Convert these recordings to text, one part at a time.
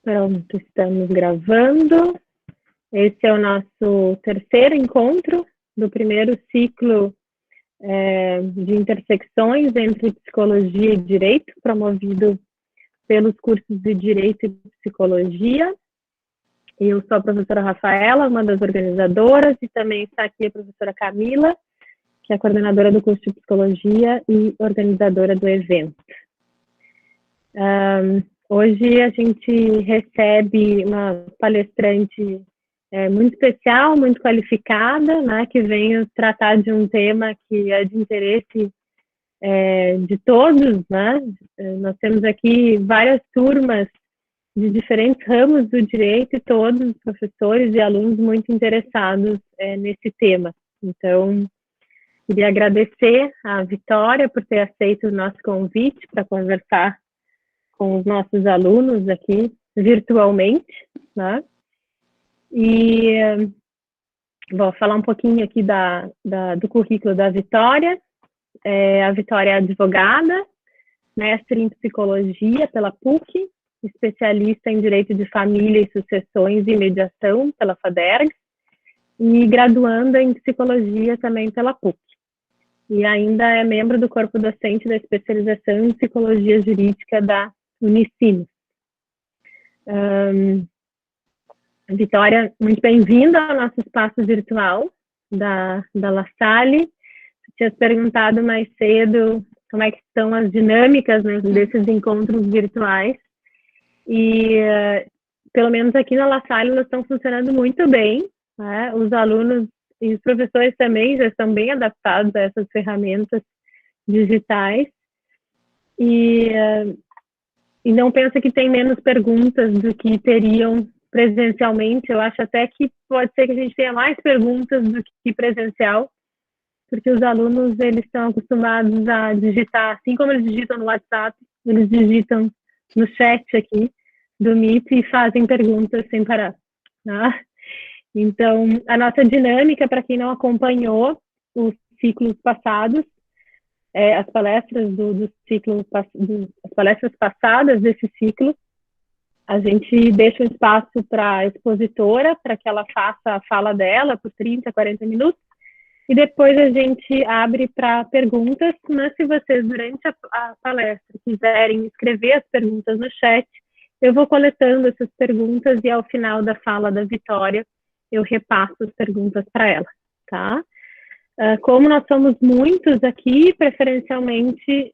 Pronto, estamos gravando. Esse é o nosso terceiro encontro do primeiro ciclo de intersecções entre psicologia e direito, promovido pelos cursos de Direito e Psicologia. Eu sou a professora Rafaela, uma das organizadoras, e também está aqui a professora Camila, que é a coordenadora do curso de Psicologia e organizadora do evento. Hoje a gente recebe uma palestrante muito especial, muito qualificada, né, que veio tratar de um tema que é de interesse de todos, né? Nós temos aqui várias turmas de diferentes ramos do direito e todos os professores e alunos muito interessados nesse tema. Então, queria agradecer a Vitória por ter aceito o nosso convite para conversar com os nossos alunos aqui virtualmente, né? E vou falar um pouquinho aqui do currículo da Vitória. A Vitória é advogada, mestre em psicologia pela PUC, especialista em direito de família e sucessões e mediação pela FADERGS, e graduanda em psicologia também pela PUC. E ainda é membro do corpo docente da especialização em psicologia jurídica da Unicinos. Vitória, muito bem-vinda ao nosso espaço virtual da La Salle. Você tinha perguntado mais cedo como é que estão as dinâmicas, né, desses encontros virtuais. E, pelo menos aqui na La Salle, elas estão funcionando muito bem, né? Os alunos e os professores também já estão bem adaptados a essas ferramentas digitais. E não pensa que tem menos perguntas do que teriam presencialmente. Eu acho até que pode ser que a gente tenha mais perguntas do que presencial, porque os alunos, eles estão acostumados a digitar, assim como eles digitam no WhatsApp, eles digitam no chat aqui do Meet e fazem perguntas sem parar, né? Então, a nossa dinâmica, para quem não acompanhou os ciclos passados, as palestras as palestras passadas desse ciclo, a gente deixa um espaço para a expositora, para que ela faça a fala dela por 30, 40 minutos, e depois a gente abre para perguntas, mas se vocês, durante a palestra, quiserem escrever as perguntas no chat, eu vou coletando essas perguntas e ao final da fala da Vitória, eu repasso as perguntas para ela, tá? Como nós somos muitos aqui, preferencialmente,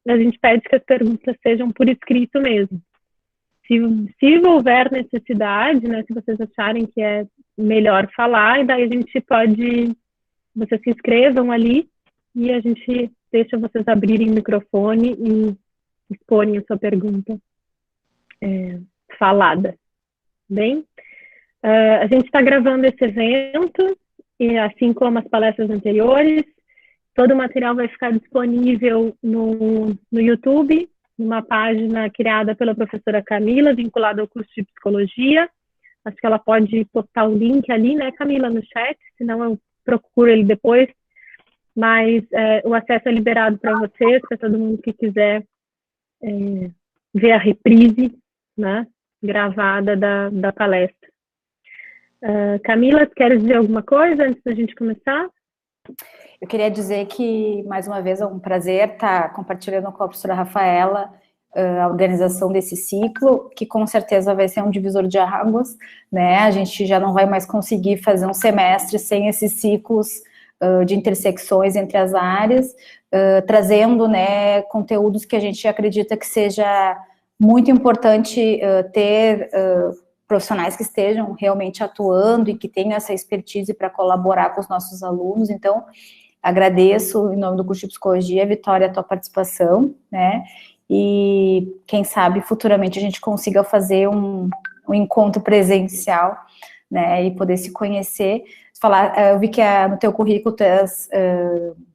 a gente pede que as perguntas sejam por escrito mesmo. Se houver necessidade, né, se vocês acharem que é melhor falar, e daí a gente pode, vocês se inscrevam ali e a gente deixa vocês abrirem o microfone e exporem a sua pergunta falada. Bem, a gente está gravando esse evento, e assim como as palestras anteriores, todo o material vai ficar disponível no YouTube, numa página criada pela professora Camila, vinculada ao curso de Psicologia. Acho que ela pode postar o link ali, né, Camila, no chat, senão eu procuro ele depois. Mas o acesso é liberado para vocês, para todo mundo que quiser ver a reprise, né, gravada da palestra. Camila, quer dizer alguma coisa antes da gente começar? Eu queria dizer que, mais uma vez, é um prazer estar compartilhando com a professora Rafaela a organização desse ciclo, que com certeza vai ser um divisor de águas, né? A gente já não vai mais conseguir fazer um semestre sem esses ciclos de intersecções entre as áreas, trazendo, né, conteúdos que a gente acredita que seja muito importante ter profissionais que estejam realmente atuando e que tenham essa expertise para colaborar com os nossos alunos. Então, agradeço, em nome do curso de Psicologia, Vitória, a tua participação, né, e quem sabe futuramente a gente consiga fazer um encontro presencial, né, e poder se conhecer. Eu vi que no teu currículo tu és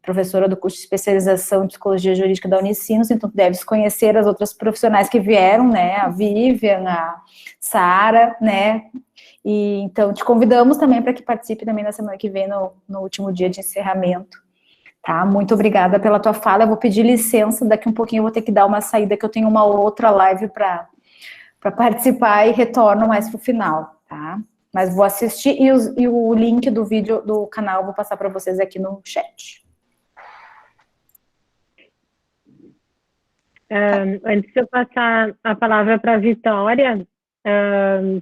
professora do curso de especialização em Psicologia Jurídica da Unicinos, então tu deves conhecer as outras profissionais que vieram, né, a Vivian, a Sara, né, e então te convidamos também para que participe também na semana que vem, no último dia de encerramento, tá? Muito obrigada pela tua fala. Eu vou pedir licença, daqui um pouquinho eu vou ter que dar uma saída, que eu tenho uma outra live para participar e retorno mais para o final, tá? Mas vou assistir e o link do vídeo do canal vou passar para vocês aqui no chat. Antes de eu passar a palavra para a Vitória,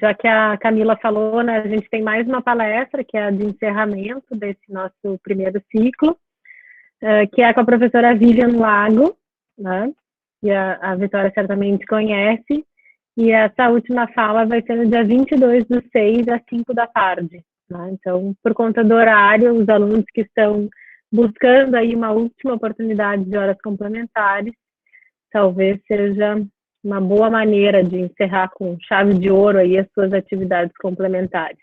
já que a Camila falou, né, a gente tem mais uma palestra, que é a de encerramento desse nosso primeiro ciclo, que é com a professora Vivian Lago, né, que a Vitória certamente conhece, e essa última fala vai ser no dia 22/6, às 5 da tarde. Né? Então, por conta do horário, os alunos que estão buscando aí uma última oportunidade de horas complementares, talvez seja uma boa maneira de encerrar com chave de ouro aí as suas atividades complementares.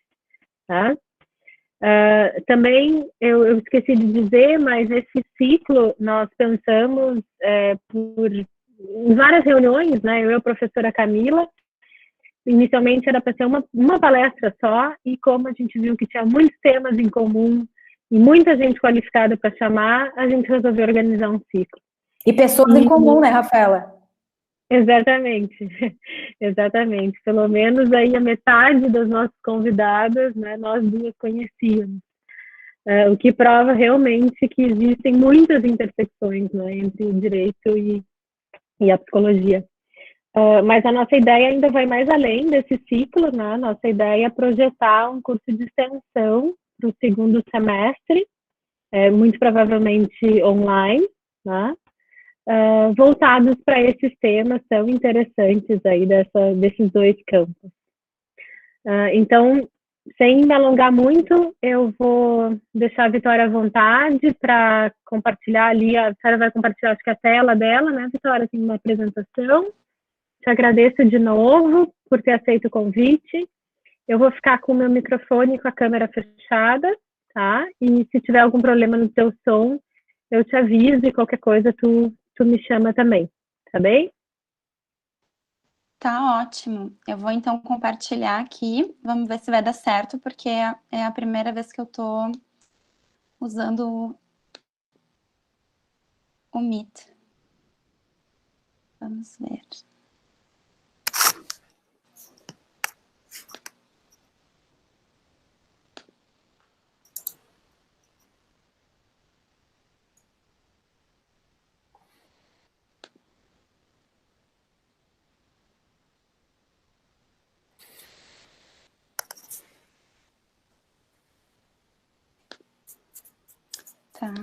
Tá? Também, eu esqueci de dizer, mas esse ciclo nós pensamos em várias reuniões, né? Eu e a professora Camila, inicialmente era para ser uma palestra só, e como a gente viu que tinha muitos temas em comum e muita gente qualificada para chamar, a gente resolveu organizar um ciclo. E pessoas em comum, né, Rafaela? Exatamente, exatamente. Pelo menos aí a metade das nossas convidadas, né, nós duas conhecíamos. O que prova realmente que existem muitas intersecções, né, entre o direito e a psicologia. Mas a nossa ideia ainda vai mais além desse ciclo, né? Nossa ideia é projetar um curso de extensão para o segundo semestre, muito provavelmente online, né? Voltados para esses temas tão interessantes aí desses dois campos. Então, sem me alongar muito, eu vou deixar a Vitória à vontade para compartilhar ali. A Vitória vai compartilhar, acho que a tela dela, né, Vitória? Tem uma apresentação. Te agradeço de novo por ter aceito o convite. Eu vou ficar com o meu microfone e com a câmera fechada, tá? E se tiver algum problema no teu som, eu te aviso e qualquer coisa tu me chama também, tá bem? Tá ótimo. Eu vou então compartilhar aqui. Vamos ver se vai dar certo, porque é a primeira vez que eu tô usando o Meet. Vamos ver. Tá.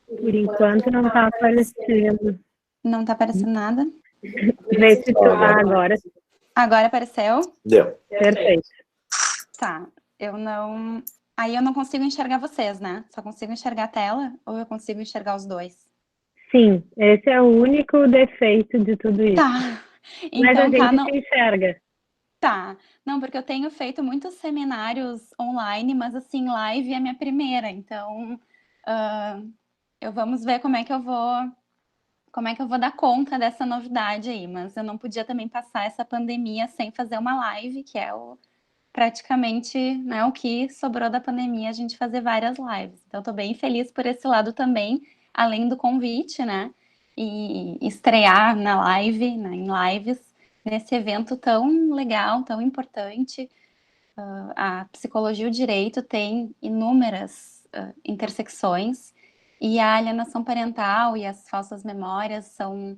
Por enquanto não está aparecendo. Não tá aparecendo nada? Vê se tu agora. Agora apareceu? Deu. Perfeito. Tá. Aí eu não consigo enxergar vocês, né? Só consigo enxergar a tela ou eu consigo enxergar os dois? Sim, esse é o único defeito de tudo isso. Tá. Mas a Então gente não. te enxerga. Tá. Não, porque eu tenho feito muitos seminários online, mas assim, live é a minha primeira. Então, vamos ver como é que eu vou dar conta dessa novidade aí. Mas eu não podia também passar essa pandemia sem fazer uma live, que é praticamente, né, o que sobrou da pandemia, a gente fazer várias lives. Então, estou bem feliz por esse lado também, além do convite, né? E estrear na live, né, em lives, nesse evento tão legal, tão importante. A psicologia e o direito tem inúmeras intersecções, e a alienação parental e as falsas memórias são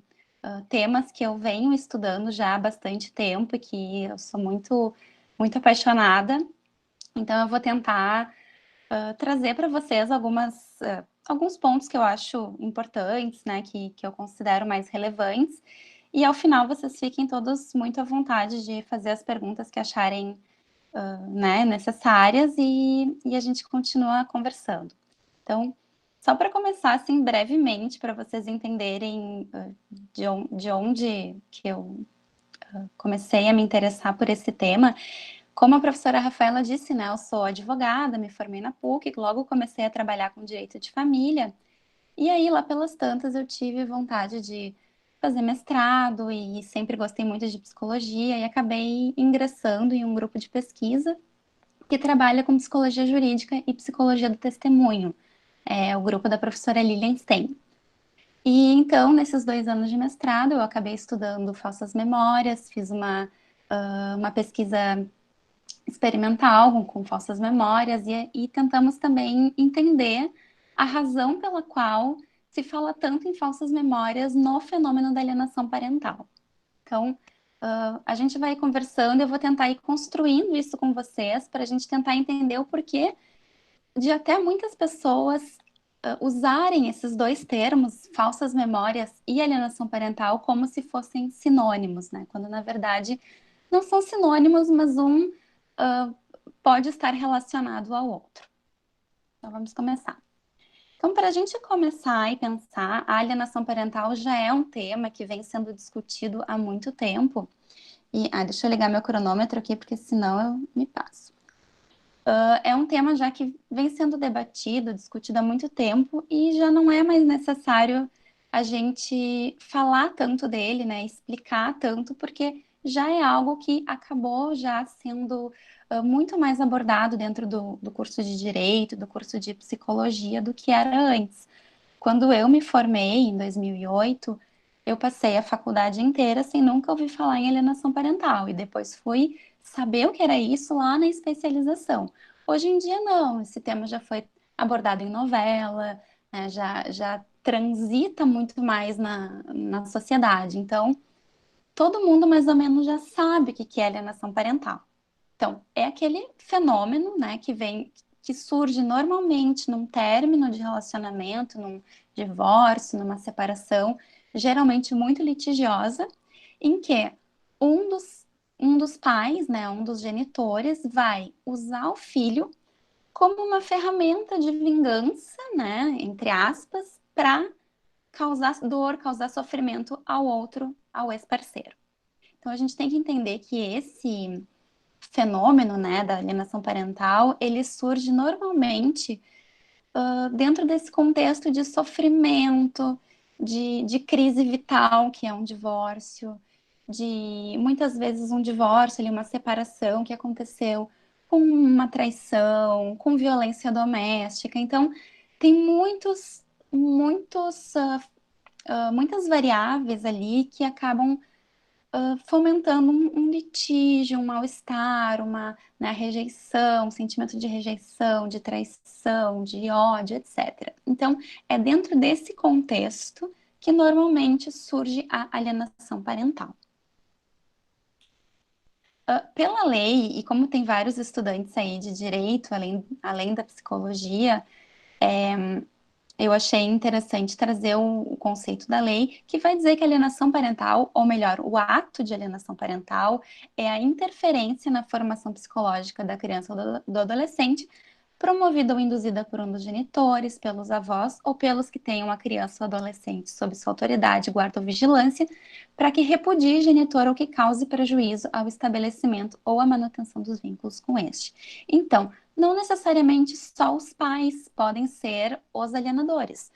temas que eu venho estudando já há bastante tempo e que eu sou muito, muito apaixonada. Então, eu vou tentar trazer para vocês alguns pontos que eu acho importantes, né, que eu considero mais relevantes. E ao final vocês fiquem todos muito à vontade de fazer as perguntas que acharem né, necessárias e a gente continua conversando. Então, só para começar, assim, brevemente, para vocês entenderem de onde que eu comecei a me interessar por esse tema. Como a professora Rafaela disse, né, eu sou advogada, me formei na PUC, logo comecei a trabalhar com direito de família, e aí lá pelas tantas eu tive vontade de fazer mestrado e sempre gostei muito de psicologia e acabei ingressando em um grupo de pesquisa que trabalha com psicologia jurídica e psicologia do testemunho, é o grupo da professora Lilian Stein. E então, nesses 2 anos de mestrado, eu acabei estudando falsas memórias, fiz uma pesquisa experimental com falsas memórias e tentamos também entender a razão pela qual se fala tanto em falsas memórias no fenômeno da alienação parental. Então, a gente vai conversando, eu vou tentar ir construindo isso com vocês para a gente tentar entender o porquê de até muitas pessoas usarem esses dois termos, falsas memórias e alienação parental, como se fossem sinônimos, né? Quando na verdade não são sinônimos, mas um pode estar relacionado ao outro. Então vamos começar. Então, para a gente começar e pensar, a alienação parental já é um tema que vem sendo discutido há muito tempo. E, deixa eu ligar meu cronômetro aqui, porque senão eu me passo. É um tema já que vem sendo debatido, discutido há muito tempo e já não é mais necessário a gente falar tanto dele, né, explicar tanto, porque já é algo que acabou já sendo muito mais abordado dentro do curso de Direito, do curso de Psicologia, do que era antes. Quando eu me formei, em 2008, eu passei a faculdade inteira sem nunca ouvir falar em alienação parental, e depois fui saber o que era isso lá na especialização. Hoje em dia, não, esse tema já foi abordado em novela, né, já transita muito mais na sociedade. Então, todo mundo mais ou menos já sabe o que é alienação parental. Então, é aquele fenômeno, né, que surge normalmente num término de relacionamento, num divórcio, numa separação, geralmente muito litigiosa, em que um dos pais, né, um dos genitores, vai usar o filho como uma ferramenta de vingança, né, entre aspas, para causar dor, causar sofrimento ao outro, ao ex-parceiro. Então, a gente tem que entender que esse fenômeno, né, da alienação parental, ele surge normalmente dentro desse contexto de sofrimento, de crise vital, que é um divórcio, de muitas vezes um divórcio, ali, uma separação que aconteceu com uma traição, com violência doméstica. Então, tem muitas variáveis ali que acabam fomentando um litígio, um mal-estar, uma, né, rejeição, sentimento de rejeição, de traição, de ódio, etc. Então, é dentro desse contexto que normalmente surge a alienação parental. Pela lei, e como tem vários estudantes aí de direito, além da psicologia, eu achei interessante trazer o conceito da lei, que vai dizer que a alienação parental, ou melhor, o ato de alienação parental, é a interferência na formação psicológica da criança ou do adolescente, promovida ou induzida por um dos genitores, pelos avós ou pelos que tenham a criança ou adolescente sob sua autoridade, guarda ou vigilância, para que repudie genitor ou que cause prejuízo ao estabelecimento ou à manutenção dos vínculos com este. Então, não necessariamente só os pais podem ser os alienadores.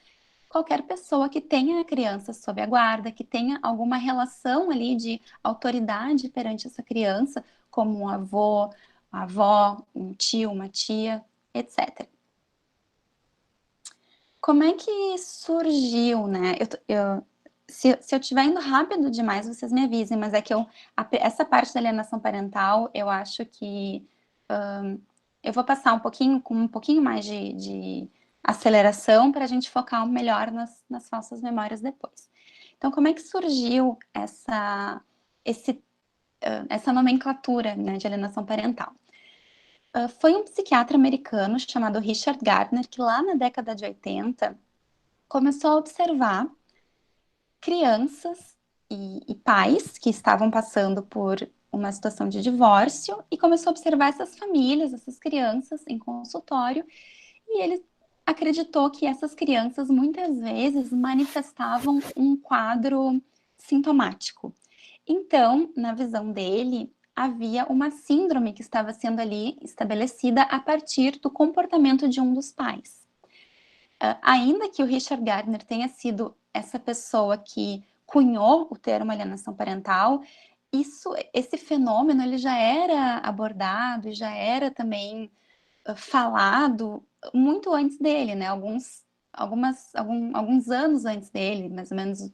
Qualquer pessoa que tenha a criança sob a guarda, que tenha alguma relação ali de autoridade perante essa criança, como um avô, uma avó, um tio, uma tia, etc. Como é que surgiu, né? Se eu estiver indo rápido demais, vocês me avisem, mas é que essa parte da alienação parental, eu acho que eu vou passar com um pouquinho mais de aceleração para a gente focar melhor nas falsas memórias depois. Então, como é que surgiu essa nomenclatura, né, de alienação parental? Foi um psiquiatra americano chamado Richard Gardner que lá na década de 80 começou a observar crianças e pais que estavam passando por uma situação de divórcio e começou a observar essas famílias, essas crianças em consultório, e ele acreditou que essas crianças muitas vezes manifestavam um quadro sintomático. Então, na visão dele, havia uma síndrome que estava sendo ali estabelecida a partir do comportamento de um dos pais. Ainda que o Richard Gardner tenha sido essa pessoa que cunhou o termo alienação parental, esse fenômeno ele já era abordado e já era também falado muito antes dele, né? Alguns alguns anos antes dele, mais ou menos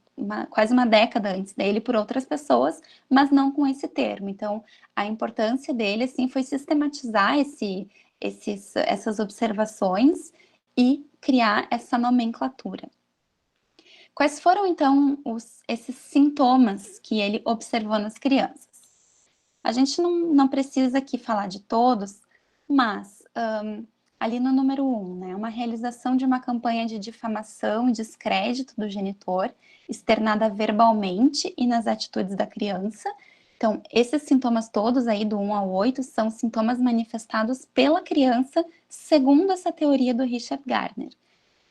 quase uma década antes dele, por outras pessoas, mas não com esse termo. Então, a importância dele, assim, foi sistematizar essas observações e criar essa nomenclatura. Quais foram, então, esses sintomas que ele observou nas crianças? A gente não precisa aqui falar de todos, mas ali no número 1, né, uma realização de uma campanha de difamação e descrédito do genitor, externada verbalmente e nas atitudes da criança. Então, esses sintomas todos aí do 1 ao 8 são sintomas manifestados pela criança, segundo essa teoria do Richard Gardner.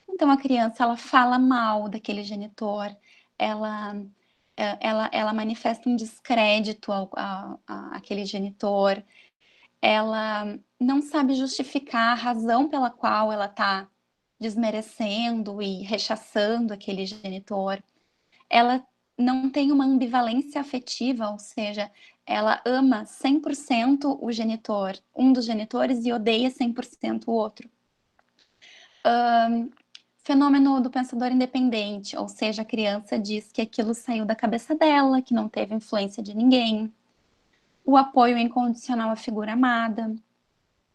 Então, a criança, ela fala mal daquele genitor, ela manifesta um descrédito àquele genitor, ela não sabe justificar a razão pela qual ela está desmerecendo e rechaçando aquele genitor, ela não tem uma ambivalência afetiva, ou seja, ela ama 100% o genitor, um dos genitores, e odeia 100% o outro. Fenômeno do pensador independente, ou seja, a criança diz que aquilo saiu da cabeça dela, que não teve influência de ninguém. O apoio incondicional à figura amada.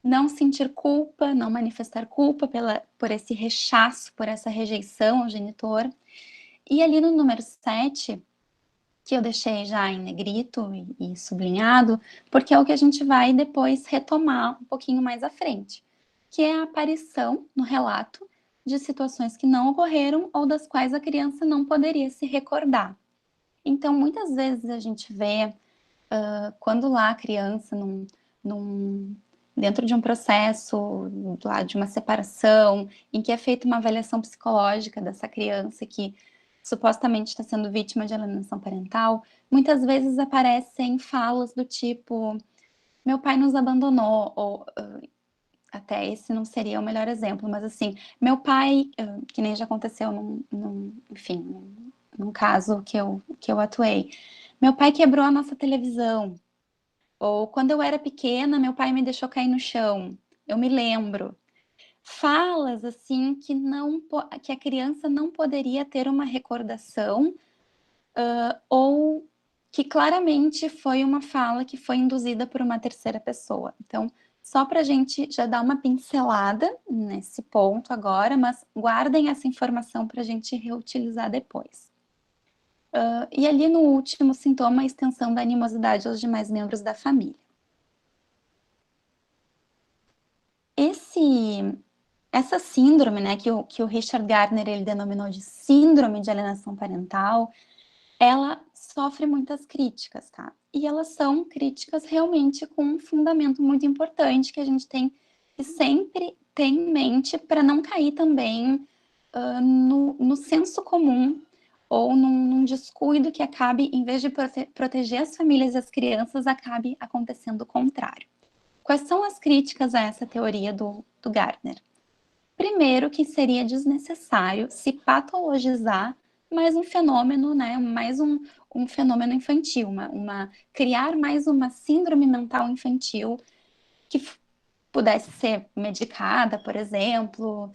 Não sentir culpa, não manifestar culpa por esse rechaço, por essa rejeição ao genitor. E ali no número 7, que eu deixei já em negrito e sublinhado, porque é o que a gente vai depois retomar um pouquinho mais à frente, que é a aparição no relato de situações que não ocorreram ou das quais a criança não poderia se recordar. Então, muitas vezes a gente vê, quando lá a criança, dentro de um processo, lá de uma separação, em que é feita uma avaliação psicológica dessa criança que supostamente está sendo vítima de alienação parental, muitas vezes aparecem falas do tipo, meu pai nos abandonou, ou até esse não seria o melhor exemplo, mas assim, meu pai, que nem já aconteceu num caso que eu atuei, meu pai quebrou a nossa televisão, ou quando eu era pequena, meu pai me deixou cair no chão, eu me lembro. Falas assim que a criança não poderia ter uma recordação, ou que claramente foi uma fala que foi induzida por uma terceira pessoa. Então, só para a gente já dar uma pincelada nesse ponto agora, mas guardem essa informação para a gente reutilizar depois. E ali no último sintoma, a extensão da animosidade aos demais membros da família. Essa síndrome, né, que o Richard Gardner ele denominou de síndrome de alienação parental, ela sofre muitas críticas, tá? E elas são críticas realmente com um fundamento muito importante que a gente tem que sempre ter em mente para não cair também no senso comum ou num descuido que acabe, em vez de proteger as famílias e as crianças, acabe acontecendo o contrário. Quais são as críticas a essa teoria do Gardner? Primeiro, que seria desnecessário se patologizar mais um fenômeno, né, mais um fenômeno infantil, criar mais uma síndrome mental infantil que pudesse ser medicada, por exemplo.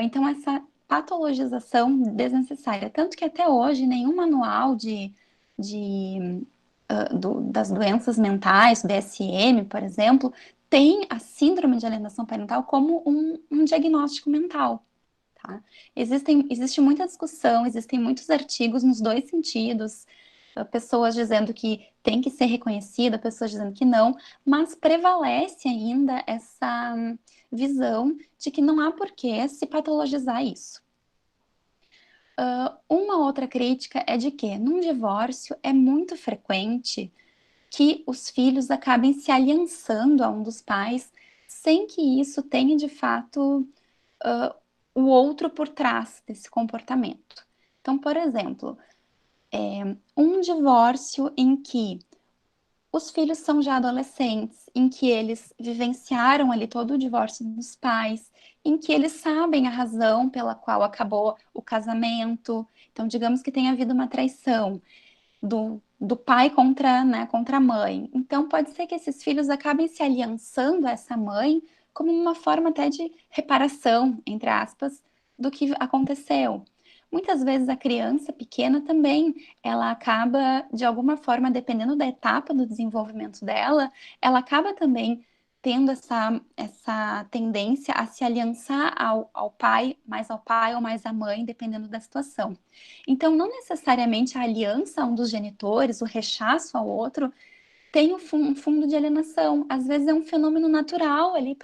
Então, essa patologização desnecessária. Tanto que até hoje nenhum manual das doenças mentais, do DSM, por exemplo, tem a síndrome de alienação parental como um diagnóstico mental. Tá? Existe muita discussão, existem muitos artigos nos dois sentidos, pessoas dizendo que tem que ser reconhecida, pessoas dizendo que não, mas prevalece ainda essa visão de que não há por que se patologizar isso. Uma outra crítica é de que, num divórcio, é muito frequente que os filhos acabem se aliançando a um dos pais sem que isso tenha, de fato, o outro por trás desse comportamento. Então, por exemplo, um divórcio em que os filhos são já adolescentes, em que eles vivenciaram ali todo o divórcio dos pais, em que eles sabem a razão pela qual acabou o casamento. Então, digamos que tenha havido uma traição do pai contra a mãe. Então, pode ser que esses filhos acabem se aliançando a essa mãe como uma forma até de reparação, entre aspas, do que aconteceu. Muitas vezes a criança pequena também, ela acaba, de alguma forma, dependendo da etapa do desenvolvimento dela, ela acaba também tendo essa tendência a se aliançar ao pai ou mais à mãe, dependendo da situação. Então, não necessariamente a aliança a um dos genitores, o rechaço ao outro, tem um fundo de alienação. Às vezes é um fenômeno natural ali,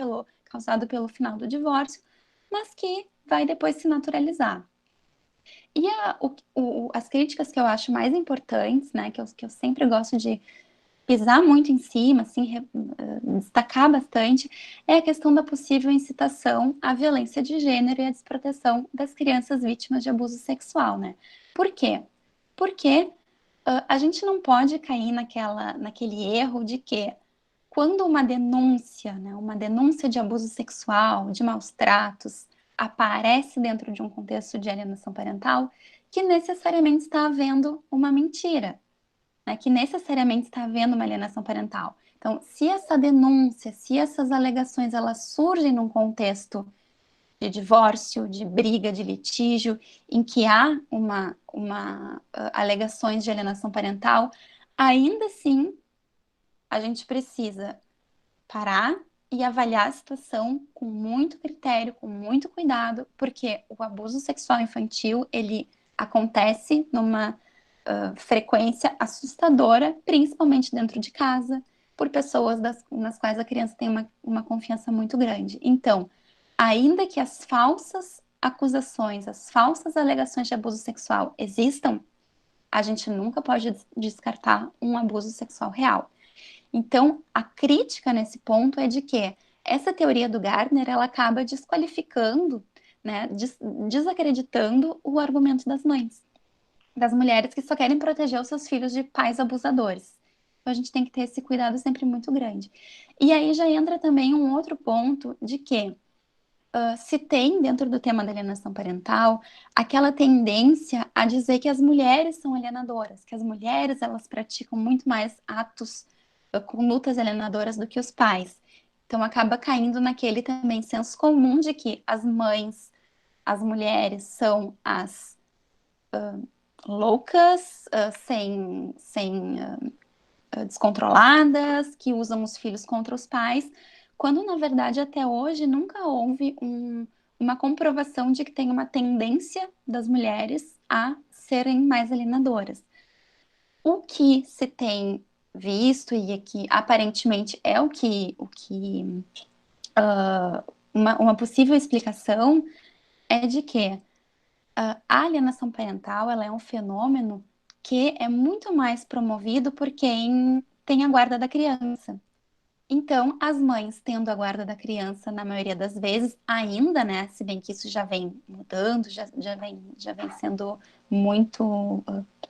causado pelo final do divórcio, mas que vai depois se naturalizar. E as críticas que eu acho mais importantes, né, que eu sempre gosto de pisar muito em cima, assim, destacar bastante, é a questão da possível incitação à violência de gênero e à desproteção das crianças vítimas de abuso sexual, né? Por quê? Porque a gente não pode cair naquele erro de que quando uma denúncia, né, uma denúncia de abuso sexual, de maus tratos, aparece dentro de um contexto de alienação parental, que necessariamente está havendo uma mentira, né, que necessariamente está havendo uma alienação parental. Então, se essa denúncia, se essas alegações, elas surgem num contexto de divórcio, de briga, de litígio, em que há alegações de alienação parental, ainda assim, a gente precisa parar e avaliar a situação com muito critério, com muito cuidado, porque o abuso sexual infantil, ele acontece numa frequência assustadora, principalmente dentro de casa, por pessoas nas quais a criança tem uma confiança muito grande. Então, ainda que as falsas acusações, as falsas alegações de abuso sexual existam, a gente nunca pode descartar um abuso sexual real. Então, a crítica nesse ponto é de que essa teoria do Gardner, ela acaba desqualificando, né, desacreditando o argumento das mães, das mulheres que só querem proteger os seus filhos de pais abusadores. Então, a gente tem que ter esse cuidado sempre muito grande. E aí já entra também um outro ponto de que se tem, dentro do tema da alienação parental, aquela tendência a dizer que as mulheres são alienadoras, que as mulheres, elas praticam muito mais atos, condutas alienadoras do que os pais. Então, acaba caindo naquele também senso comum de que as mães, as mulheres são as loucas, descontroladas, que usam os filhos contra os pais, quando na verdade até hoje nunca houve uma comprovação de que tem uma tendência das mulheres a serem mais alienadoras. O que se tem visto e que aparentemente é uma possível explicação é de que a alienação parental, ela é um fenômeno que é muito mais promovido por quem tem a guarda da criança. Então, as mães tendo a guarda da criança, na maioria das vezes, ainda, né, se bem que isso já vem mudando, já vem sendo muito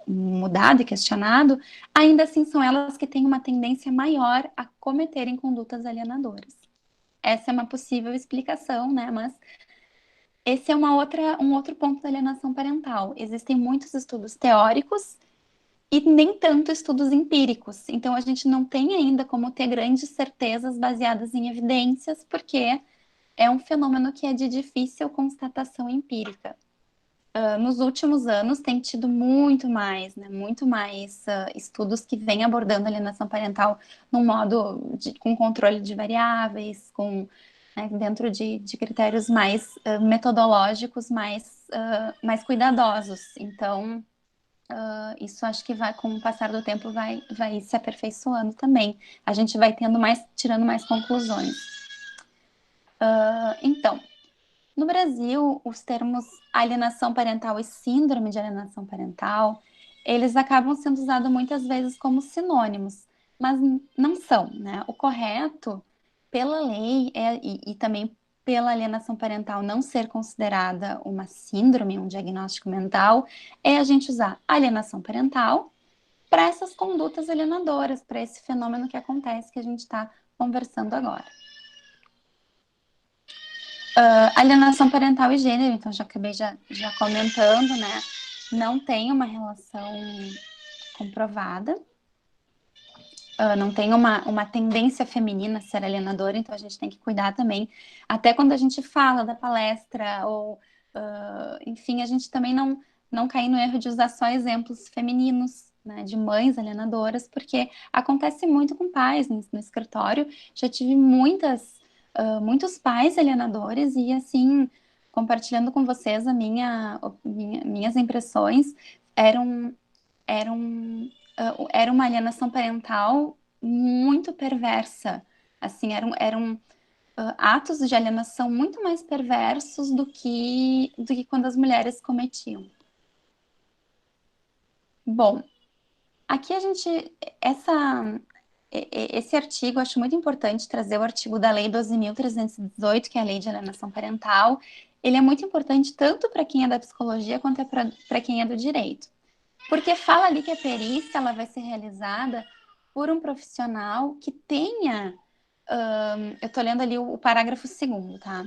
mudado e questionado, ainda assim são elas que têm uma tendência maior a cometerem condutas alienadoras. Essa é uma possível explicação, né, mas esse é um outro ponto da alienação parental. Existem muitos estudos teóricos e nem tanto estudos empíricos. Então, a gente não tem ainda como ter grandes certezas baseadas em evidências, porque é um fenômeno que é de difícil constatação empírica. Nos últimos anos, tem tido muito mais estudos que vêm abordando a alienação parental num modo com controle de variáveis, dentro de critérios mais metodológicos, mais cuidadosos. Então, isso acho que com o passar do tempo vai se aperfeiçoando também. A gente vai tirando mais conclusões. Então, no Brasil, os termos alienação parental e síndrome de alienação parental, eles acabam sendo usados muitas vezes como sinônimos, mas não são, né? O correto, pela lei e também pela alienação parental não ser considerada uma síndrome, um diagnóstico mental, é a gente usar alienação parental para essas condutas alienadoras, para esse fenômeno que acontece que a gente está conversando agora. Alienação parental e gênero, então já acabei já comentando, né? Não tem uma relação comprovada, não tem uma tendência feminina a ser alienadora, então a gente tem que cuidar também. Até quando a gente fala da palestra ou enfim, a gente também não cair no erro de usar só exemplos femininos, né, de mães alienadoras, porque acontece muito com pais no escritório. Já tive muitos pais alienadores e, assim, compartilhando com vocês minhas impressões, eram, era uma alienação parental muito perversa. Assim, eram atos de alienação muito mais perversos do que quando as mulheres cometiam. Bom, aqui esse artigo, acho muito importante trazer o artigo da Lei 12.318, que é a Lei de Alienação Parental. Ele é muito importante tanto para quem é da psicologia quanto para quem é do direito. Porque fala ali que a perícia ela vai ser realizada por um profissional que tenha... eu estou lendo ali o parágrafo 2º, tá?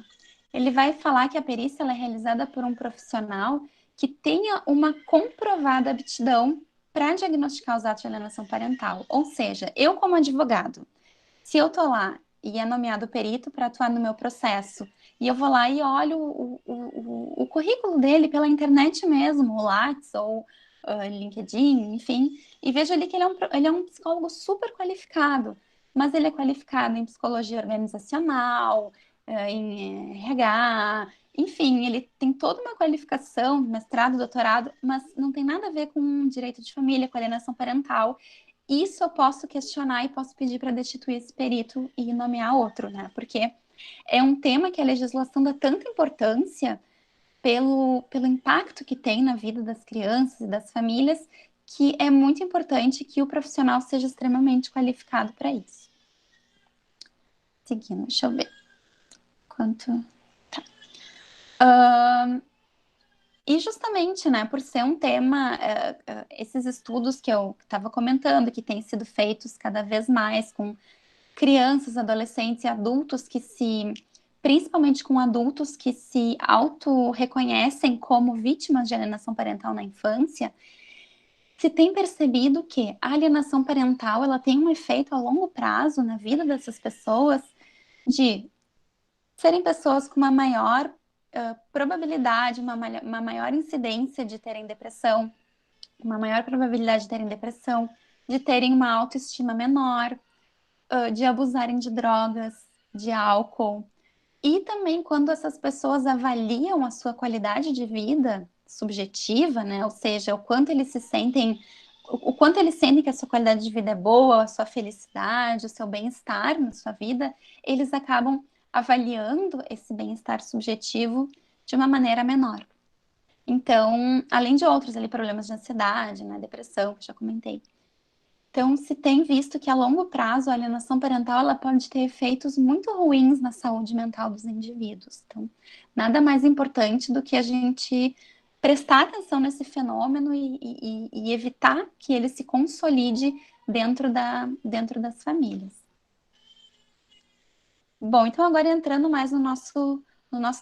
Ele vai falar que a perícia ela é realizada por um profissional que tenha uma comprovada aptidão para diagnosticar os atos de alienação parental. Ou seja, eu como advogado, se eu tô lá e é nomeado perito para atuar no meu processo, e eu vou lá e olho o currículo dele pela internet mesmo, o Lattes ou LinkedIn, enfim, e vejo ali que ele é um psicólogo super qualificado, mas ele é qualificado em psicologia organizacional, em RH, enfim, ele tem toda uma qualificação, mestrado, doutorado, mas não tem nada a ver com direito de família, com alienação parental. Isso eu posso questionar e posso pedir para destituir esse perito e nomear outro, né? Porque é um tema que a legislação dá tanta importância pelo impacto que tem na vida das crianças e das famílias, que é muito importante que o profissional seja extremamente qualificado para isso. Seguindo, deixa eu ver. Quanto... E justamente, né, por ser um tema, esses estudos que eu estava comentando, que têm sido feitos cada vez mais com crianças, adolescentes e adultos principalmente com adultos que se auto-reconhecem como vítimas de alienação parental na infância, se tem percebido que a alienação parental, ela tem um efeito a longo prazo na vida dessas pessoas de serem pessoas com uma maior probabilidade, uma maior incidência de terem depressão, uma maior probabilidade de terem depressão, de terem uma autoestima menor, de abusarem de drogas, de álcool. E também quando essas pessoas avaliam a sua qualidade de vida subjetiva, né? Ou seja, o quanto eles sentem que a sua qualidade de vida é boa, a sua felicidade, o seu bem-estar na sua vida, eles acabam avaliando esse bem-estar subjetivo de uma maneira menor. Então, além de outros ali, problemas de ansiedade, né, depressão, que eu já comentei. Então, se tem visto que a longo prazo a alienação parental ela pode ter efeitos muito ruins na saúde mental dos indivíduos. Então, nada mais importante do que a gente prestar atenção nesse fenômeno e evitar que ele se consolide dentro das famílias. Bom, então agora entrando mais no nosso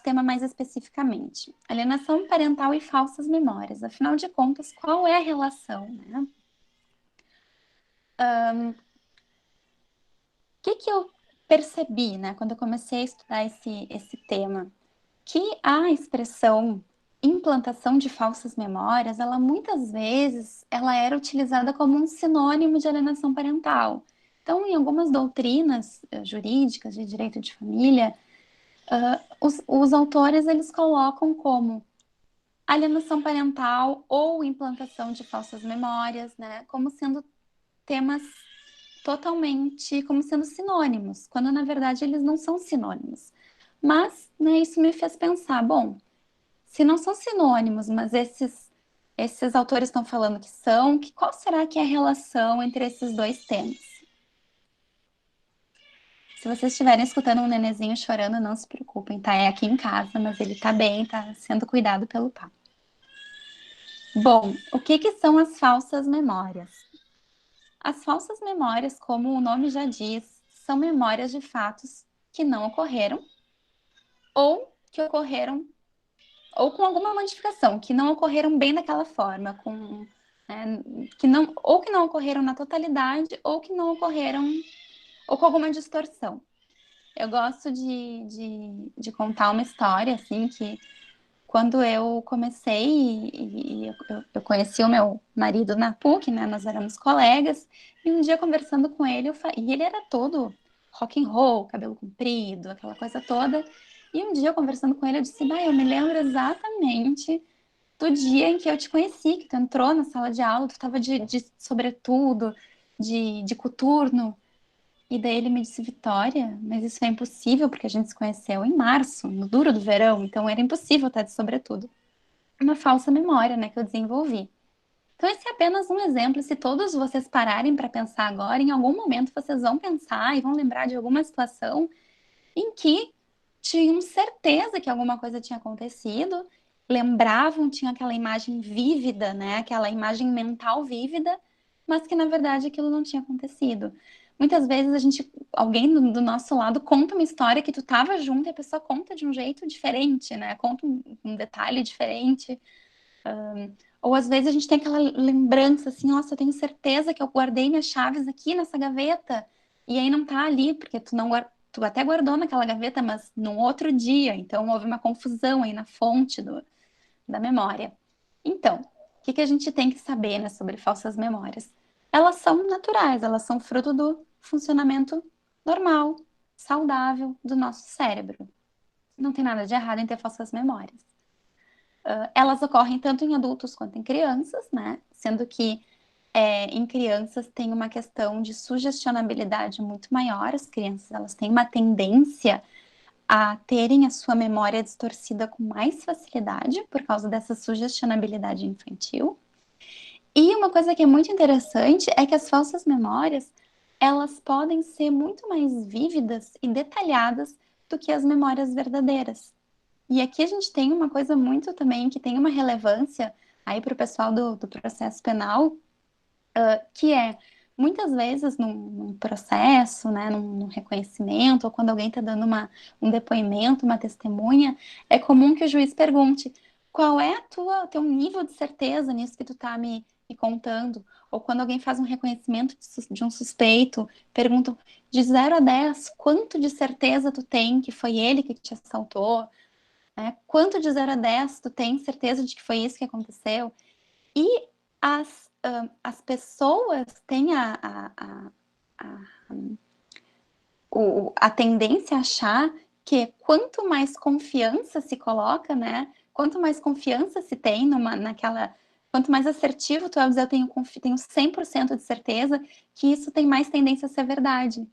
tema mais especificamente. Alienação parental e falsas memórias. Afinal de contas, qual é a relação, né? O que eu percebi, né, quando eu comecei a estudar esse tema? Que a expressão implantação de falsas memórias, ela muitas vezes ela era utilizada como um sinônimo de alienação parental. Então, em algumas doutrinas jurídicas de direito de família, os autores eles colocam como alienação parental ou implantação de falsas memórias, né, como sendo temas totalmente, como sendo sinônimos, quando na verdade eles não são sinônimos. Mas, né, isso me fez pensar, bom, se não são sinônimos, mas esses autores estão falando que são, qual será que é a relação entre esses dois temas? Se vocês estiverem escutando um nenezinho chorando, não se preocupem, tá? É aqui em casa, mas ele tá bem, tá sendo cuidado pelo pai. Bom, o que são as falsas memórias? As falsas memórias, como o nome já diz, são memórias de fatos que não ocorreram ou que ocorreram ou com alguma modificação, que não ocorreram bem daquela forma, que não ocorreram na totalidade ou que não ocorreram ou com alguma distorção. Eu gosto de contar uma história, assim, que quando eu comecei, eu conheci o meu marido na PUC, né? Nós éramos colegas, e um dia conversando com ele, e ele era todo rock and roll, cabelo comprido, aquela coisa toda. E um dia conversando com ele, eu disse, eu me lembro exatamente do dia em que eu te conheci, que tu entrou na sala de aula, tu tava de sobretudo, de coturno. E daí ele me disse, Vitória, mas isso é impossível, porque a gente se conheceu em março, no duro do verão, então era impossível estar de sobretudo. Uma falsa memória, né, que eu desenvolvi. Então esse é apenas um exemplo, se todos vocês pararem para pensar agora, em algum momento vocês vão pensar e vão lembrar de alguma situação em que tinham certeza que alguma coisa tinha acontecido, lembravam, tinham aquela imagem vívida, né, aquela imagem mental vívida, mas que na verdade aquilo não tinha acontecido. Muitas vezes alguém do nosso lado conta uma história que tu estava junto e a pessoa conta de um jeito diferente, né? Conta um detalhe diferente. Ou às vezes a gente tem aquela lembrança assim, nossa, eu tenho certeza que eu guardei minhas chaves aqui nessa gaveta. E aí não tá ali, porque tu até guardou naquela gaveta, mas num outro dia. Então houve uma confusão aí na fonte da memória. Então, o que a gente tem que saber, né, sobre falsas memórias? Elas são naturais, elas são fruto do funcionamento normal, saudável do nosso cérebro. Não tem nada de errado em ter falsas memórias. Elas ocorrem tanto em adultos quanto em crianças, né? Sendo que em crianças tem uma questão de sugestionabilidade muito maior. As crianças elas têm uma tendência a terem a sua memória distorcida com mais facilidade por causa dessa sugestionabilidade infantil. E uma coisa que é muito interessante é que as falsas memórias, elas podem ser muito mais vívidas e detalhadas do que as memórias verdadeiras. E aqui a gente tem uma coisa muito também que tem uma relevância aí para o pessoal do processo penal, que é muitas vezes num processo, né, num reconhecimento, ou quando alguém está dando um depoimento, uma testemunha, é comum que o juiz pergunte qual é teu nível de certeza nisso que tu está me contando. Ou quando alguém faz um reconhecimento de um suspeito, perguntam de 0 a 10, quanto de certeza tu tem que foi ele que te assaltou? Quanto de 0 a 10 tu tem certeza de que foi isso que aconteceu? E as pessoas têm a tendência a achar que quanto mais confiança se coloca, né? Quanto mais confiança se tem quanto mais assertivo tu é dizer, eu tenho 100% de certeza que isso tem mais tendência a ser verdade.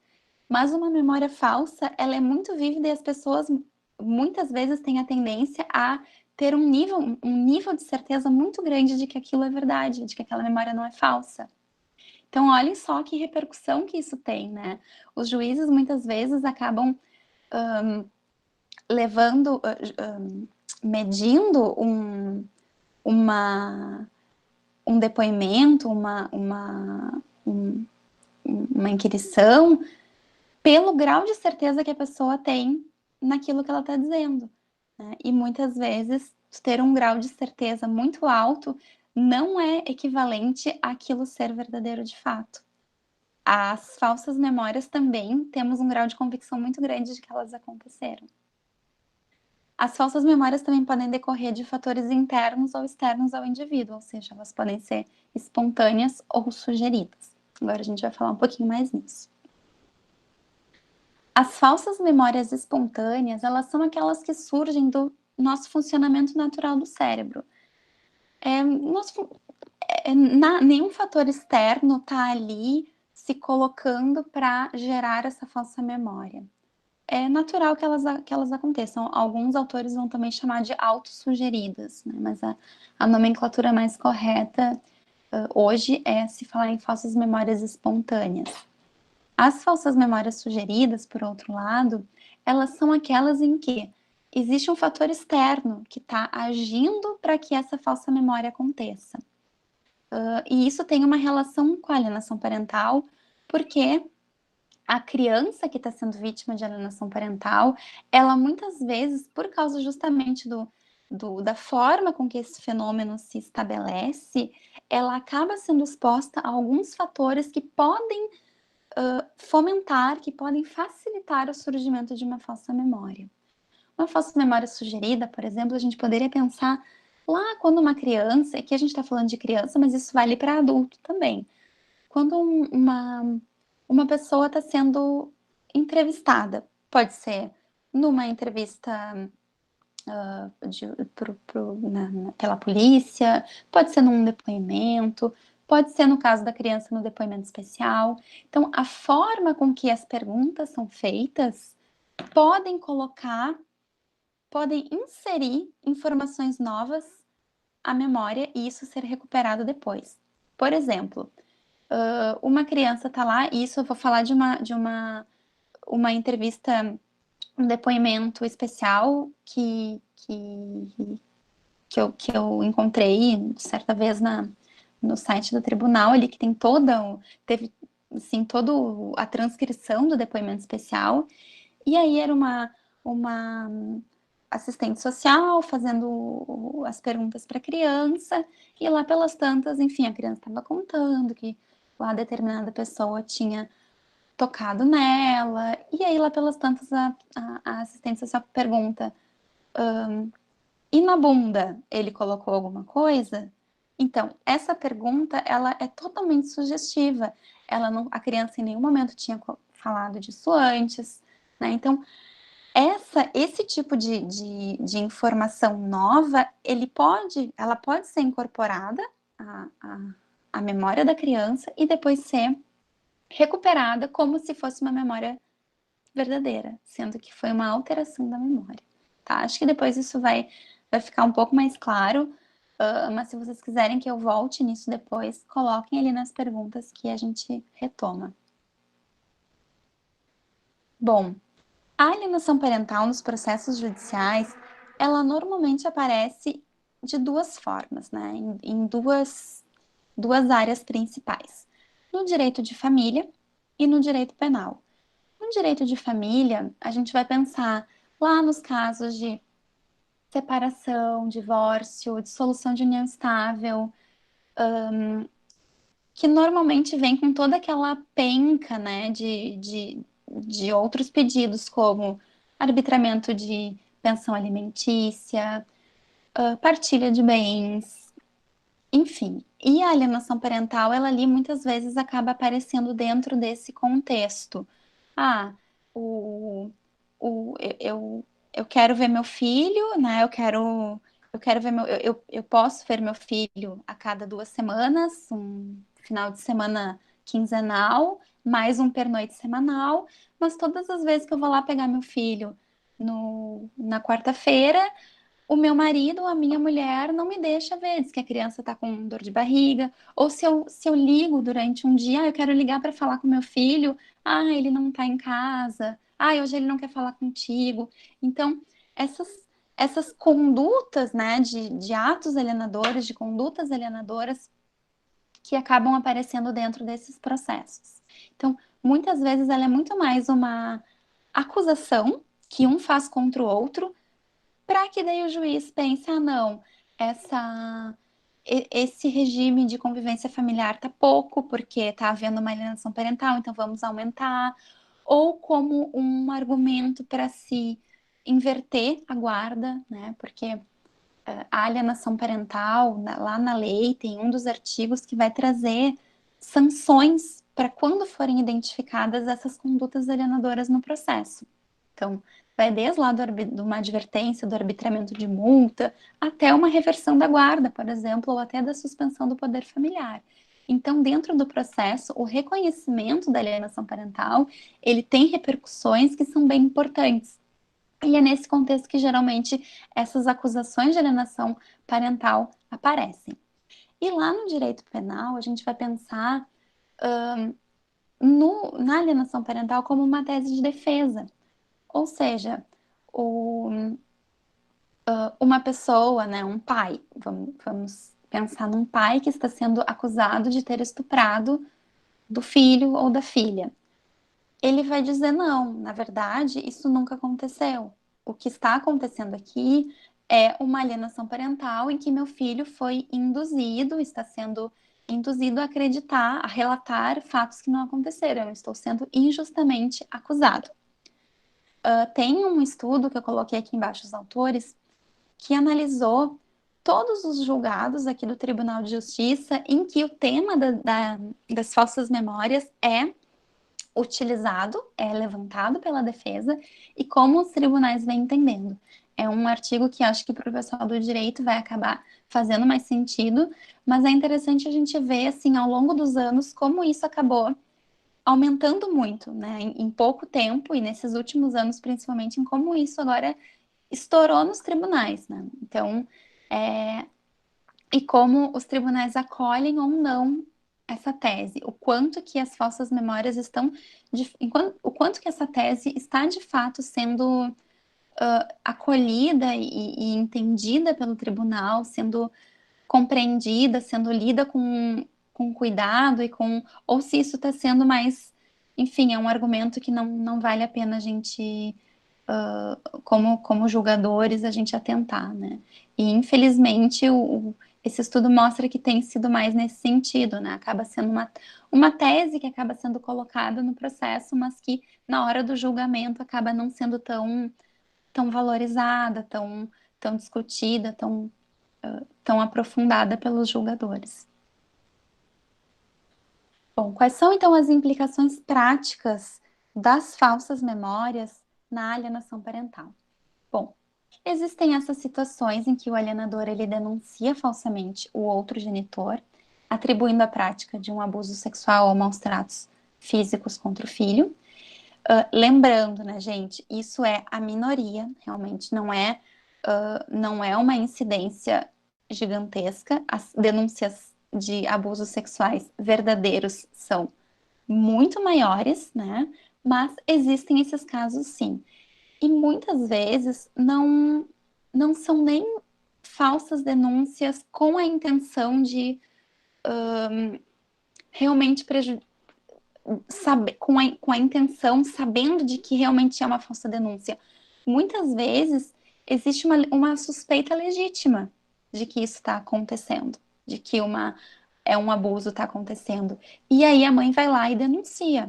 Mas uma memória falsa, ela é muito vívida e as pessoas muitas vezes têm a tendência a ter um nível de certeza muito grande de que aquilo é verdade, de que aquela memória não é falsa. Então, olhem só que repercussão que isso tem, né? Os juízes muitas vezes acabam medindo um depoimento, uma inquirição, pelo grau de certeza que a pessoa tem naquilo que ela está dizendo, né? E muitas vezes ter um grau de certeza muito alto não é equivalente àquilo ser verdadeiro de fato. As falsas memórias também temos um grau de convicção muito grande de que elas aconteceram. As falsas memórias também podem decorrer de fatores internos ou externos ao indivíduo, ou seja, elas podem ser espontâneas ou sugeridas. Agora a gente vai falar um pouquinho mais nisso. As falsas memórias espontâneas, elas são aquelas que surgem do nosso funcionamento natural do cérebro. Nenhum fator externo está ali se colocando para gerar essa falsa memória. É natural que elas aconteçam. Alguns autores vão também chamar de autossugeridas, né? Mas a nomenclatura mais correta hoje é se falar em falsas memórias espontâneas. As falsas memórias sugeridas, por outro lado, elas são aquelas em que existe um fator externo que está agindo para que essa falsa memória aconteça. E isso tem uma relação com a alienação parental, porque a criança que está sendo vítima de alienação parental, ela muitas vezes, por causa justamente da forma com que esse fenômeno se estabelece, ela acaba sendo exposta a alguns fatores que podem fomentar, que podem facilitar o surgimento de uma falsa memória. Uma falsa memória sugerida, por exemplo, a gente poderia pensar lá quando uma criança, aqui a gente está falando de criança, mas isso vale para adulto também. Quando uma pessoa está sendo entrevistada, pode ser numa entrevista pela polícia, pode ser num depoimento, pode ser no caso da criança no depoimento especial. Então, a forma com que as perguntas são feitas podem inserir informações novas à memória e isso ser recuperado depois. Por exemplo, uma criança está lá, e isso eu vou falar de uma entrevista, um depoimento especial que eu encontrei certa vez no site do tribunal ali, que tem teve assim, toda a transcrição do depoimento especial, e aí era uma assistente social fazendo as perguntas para a criança, e lá pelas tantas, enfim, a criança estava contando que lá determinada pessoa tinha tocado nela, e aí lá pelas tantas a assistente social pergunta, e na bunda ele colocou alguma coisa? Então, essa pergunta, ela é totalmente sugestiva, a criança em nenhum momento tinha falado disso antes, né? Então, esse tipo de informação nova, ela pode ser incorporada à memória da criança e depois ser recuperada como se fosse uma memória verdadeira, sendo que foi uma alteração da memória, tá? Acho que depois isso vai ficar um pouco mais claro, mas se vocês quiserem que eu volte nisso depois, coloquem ali nas perguntas que a gente retoma. Bom, a alienação parental nos processos judiciais, ela normalmente aparece de duas formas, né? Em duas áreas principais. No direito de família e no direito penal. No direito de família, a gente vai pensar lá nos casos de separação, divórcio, dissolução de união estável, que normalmente vem com toda aquela penca, né, de outros pedidos, como arbitramento de pensão alimentícia, partilha de bens, enfim. E a alienação parental, ela ali muitas vezes acaba aparecendo dentro desse contexto. Eu quero ver meu filho, né? Eu quero ver eu posso ver meu filho a cada 2 semanas, um final de semana quinzenal, mais um pernoite semanal, mas todas as vezes que eu vou lá pegar meu filho na quarta-feira, o meu marido ou a minha mulher não me deixa ver, diz que a criança está com dor de barriga, ou se eu ligo durante um dia, eu quero ligar para falar com meu filho, ele não está em casa, hoje ele não quer falar contigo. Então, essas condutas, né, de atos alienadores, de condutas alienadoras, que acabam aparecendo dentro desses processos. Então, muitas vezes ela é muito mais uma acusação que um faz contra o outro, para que daí o juiz pense, não, esse regime de convivência familiar tá pouco, porque tá havendo uma alienação parental, então vamos aumentar, ou como um argumento para se inverter a guarda, né, porque a alienação parental, lá na lei, tem um dos artigos que vai trazer sanções para quando forem identificadas essas condutas alienadoras no processo. Então, vai desde lá de uma advertência, do arbitramento de multa, até uma reversão da guarda, por exemplo, ou até da suspensão do poder familiar. Então, dentro do processo, o reconhecimento da alienação parental, ele tem repercussões que são bem importantes. E é nesse contexto que, geralmente, essas acusações de alienação parental aparecem. E lá no direito penal, a gente vai pensar na alienação parental como uma tese de defesa. Ou seja, uma pessoa, né, um pai, vamos pensar num pai que está sendo acusado de ter estuprado do filho ou da filha. Ele vai dizer, não, na verdade, isso nunca aconteceu. O que está acontecendo aqui é uma alienação parental em que meu filho foi está sendo induzido a acreditar, a relatar fatos que não aconteceram. Eu estou sendo injustamente acusado. Tem um estudo que eu coloquei aqui embaixo os autores, que analisou todos os julgados aqui do Tribunal de Justiça em que o tema das falsas memórias é utilizado, é levantado pela defesa e como os tribunais vêm entendendo. É um artigo que acho que para o pessoal do direito vai acabar fazendo mais sentido, mas é interessante a gente ver, assim, ao longo dos anos, como isso acabou aumentando muito, né, em pouco tempo, e nesses últimos anos, principalmente, em como isso agora estourou nos tribunais, né? Então, e como os tribunais acolhem ou não essa tese, o quanto que as falsas memórias estão, o quanto que essa tese está de fato sendo acolhida e entendida pelo tribunal, sendo compreendida, sendo lida com cuidado ou se isso está sendo mais, enfim, é um argumento que não vale a pena a gente, como julgadores, a gente atentar, né? E infelizmente esse estudo mostra que tem sido mais nesse sentido, né? Acaba sendo uma tese que acaba sendo colocada no processo, mas que na hora do julgamento acaba não sendo tão valorizada, tão discutida, tão aprofundada pelos julgadores. Bom, quais são então as implicações práticas das falsas memórias na alienação parental? Bom, existem essas situações em que o alienador ele denuncia falsamente o outro genitor, atribuindo a prática de um abuso sexual ou maus tratos físicos contra o filho. Lembrando, né, gente, isso é a minoria, realmente não é uma incidência gigantesca. As denúncias de abusos sexuais verdadeiros são muito maiores, né? Mas existem esses casos, sim. E muitas vezes não são nem falsas denúncias com a intenção de realmente com a intenção, sabendo de que realmente é uma falsa denúncia. Muitas vezes existe uma suspeita legítima de que isso está acontecendo, de que é um abuso está acontecendo. E aí a mãe vai lá e denuncia.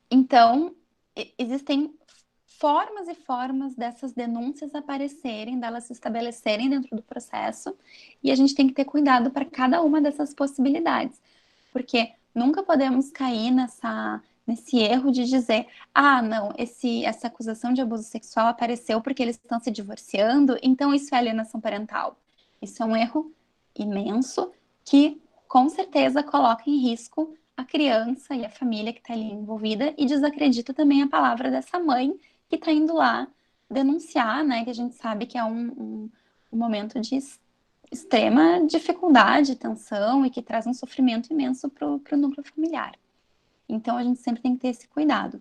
Então, existem formas e formas dessas denúncias aparecerem, delas se estabelecerem dentro do processo, e a gente tem que ter cuidado para cada uma dessas possibilidades, porque nunca podemos cair nesse erro de dizer, não, essa acusação de abuso sexual apareceu porque eles estão se divorciando, então isso é alienação parental. Isso é um erro imenso que, com certeza, coloca em risco a criança e a família que está ali envolvida e desacredita também a palavra dessa mãe que está indo lá denunciar, né, que a gente sabe que é um momento de extrema dificuldade, tensão e que traz um sofrimento imenso para o núcleo familiar. Então, a gente sempre tem que ter esse cuidado.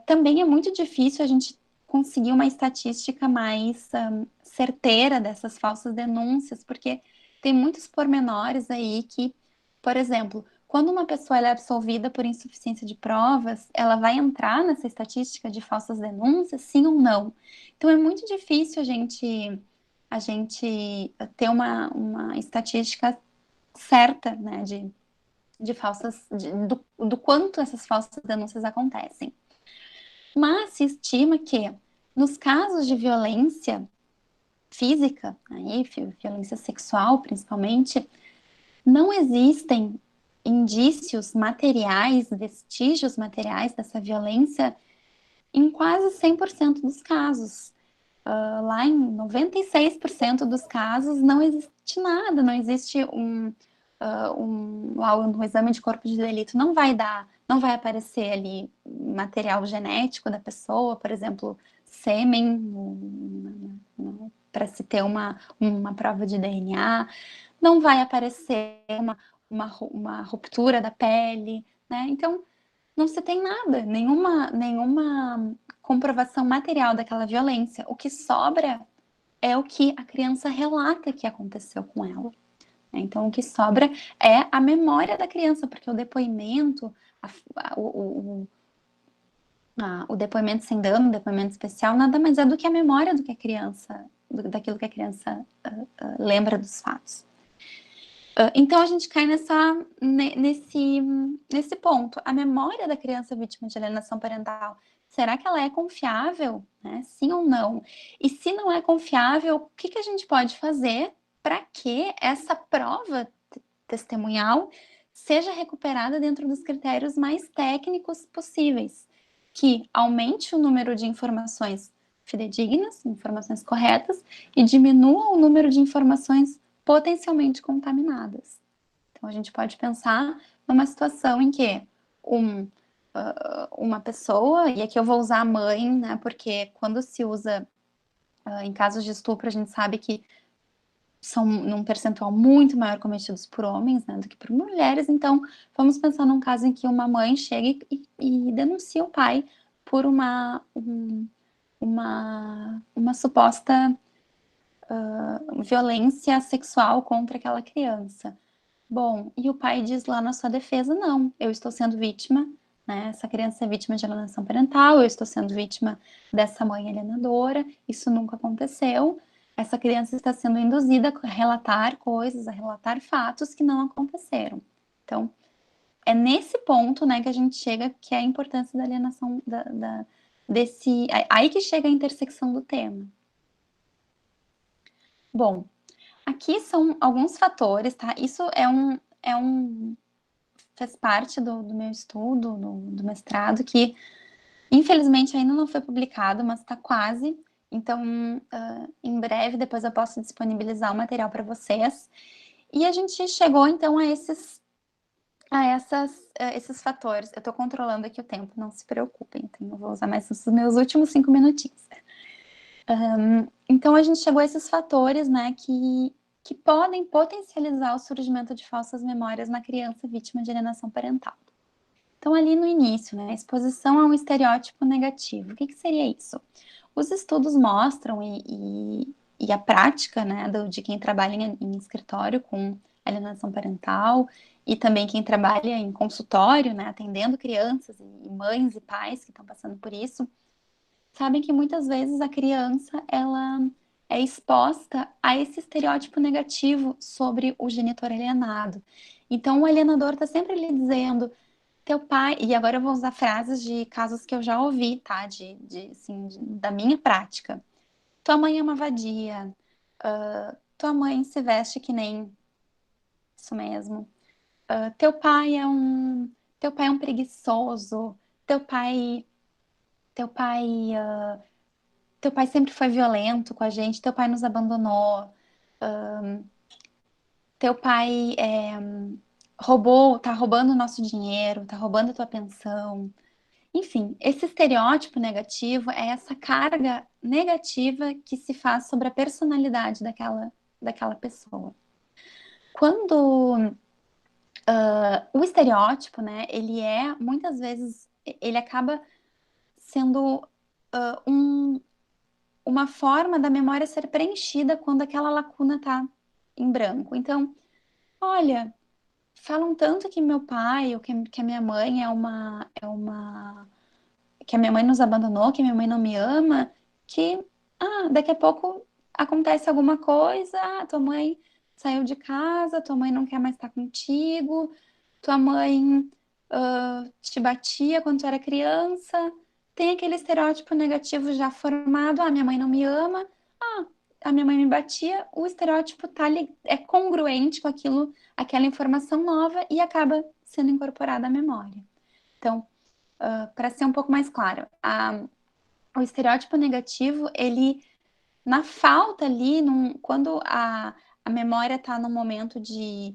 Também é muito difícil a gente conseguir uma estatística mais certeira dessas falsas denúncias, porque tem muitos pormenores aí que, por exemplo, quando uma pessoa é absolvida por insuficiência de provas, ela vai entrar nessa estatística de falsas denúncias, sim ou não? Então, é muito difícil a gente ter uma estatística certa, né, de falsas, do quanto essas falsas denúncias acontecem. Mas se estima que, nos casos de violência física, aí, violência sexual principalmente, não existem indícios materiais, vestígios materiais dessa violência em quase 100% dos casos. Lá em 96% dos casos não existe nada, não existe no exame de corpo de delito não vai aparecer ali material genético da pessoa, por exemplo, sêmen, para se ter uma prova de DNA, não vai aparecer uma ruptura da pele, né? Então, não se tem nada, nenhuma comprovação material daquela violência. O que sobra é o que a criança relata que aconteceu com ela. Então, o que sobra é a memória da criança, porque o depoimento, o depoimento sem dano, o depoimento especial, nada mais é do que a memória daquilo que a criança lembra dos fatos. Então, a gente cai nesse ponto. A memória da criança vítima de alienação parental, será que ela é confiável? Né? Sim ou não? E se não é confiável, o que a gente pode fazer para que essa prova testemunhal seja recuperada dentro dos critérios mais técnicos possíveis, que aumente o número de informações fidedignas, informações corretas, e diminua o número de informações potencialmente contaminadas. Então, a gente pode pensar numa situação em que uma pessoa, e aqui eu vou usar a mãe, né, porque quando se usa em casos de estupro, a gente sabe que são num percentual muito maior cometidos por homens, né, do que por mulheres. Então, vamos pensar num caso em que uma mãe chega e denuncia o pai por uma suposta violência sexual contra aquela criança. Bom, e o pai diz lá na sua defesa, não, eu estou sendo vítima, né? Essa criança é vítima de alienação parental, eu estou sendo vítima dessa mãe alienadora, isso nunca aconteceu. Essa criança está sendo induzida a relatar coisas, a relatar fatos que não aconteceram. Então, é nesse ponto, né, que a gente chega, que é a importância da alienação, aí que chega a intersecção do tema. Bom, aqui são alguns fatores, tá? Isso faz parte do meu estudo, do mestrado, que infelizmente ainda não foi publicado, mas está quase. Então, em breve, depois eu posso disponibilizar o material para vocês. E a gente chegou, então, a esses fatores. Eu estou controlando aqui o tempo, não se preocupem. Então, eu vou usar mais os meus últimos 5 minutinhos. Então, a gente chegou a esses fatores, né, que podem potencializar o surgimento de falsas memórias na criança vítima de alienação parental. Então, ali no início, né, a exposição a um estereótipo negativo. O que seria isso? Os estudos mostram, e a prática, né, de quem trabalha em escritório com alienação parental, e também quem trabalha em consultório, né, atendendo crianças e mães e pais que estão passando por isso, sabem que muitas vezes a criança, ela é exposta a esse estereótipo negativo sobre o genitor alienado. Então, o alienador está sempre lhe dizendo, teu pai... E agora eu vou usar frases de casos que eu já ouvi, tá? Da minha prática. Tua mãe é uma vadia. Tua mãe se veste que nem... Isso mesmo. Teu pai é um preguiçoso. Teu pai... Teu pai... Teu pai sempre foi violento com a gente, teu pai nos abandonou, teu pai tá roubando o nosso dinheiro, tá roubando a tua pensão. Enfim, esse estereótipo negativo é essa carga negativa que se faz sobre a personalidade daquela pessoa. Quando o estereótipo, né, muitas vezes, ele acaba sendo uma forma da memória ser preenchida quando aquela lacuna está em branco. Então, olha, falam tanto que meu pai ou que a minha mãe que a minha mãe nos abandonou, que a minha mãe não me ama, que daqui a pouco acontece alguma coisa, tua mãe saiu de casa, tua mãe não quer mais estar contigo, tua mãe te batia quando tu era criança, tem aquele estereótipo negativo já formado, minha mãe não me ama, a minha mãe me batia, o estereótipo é congruente com aquela informação nova e acaba sendo incorporada à memória. Então, para ser um pouco mais claro, o estereótipo negativo, ele, na falta ali, quando a memória está num momento de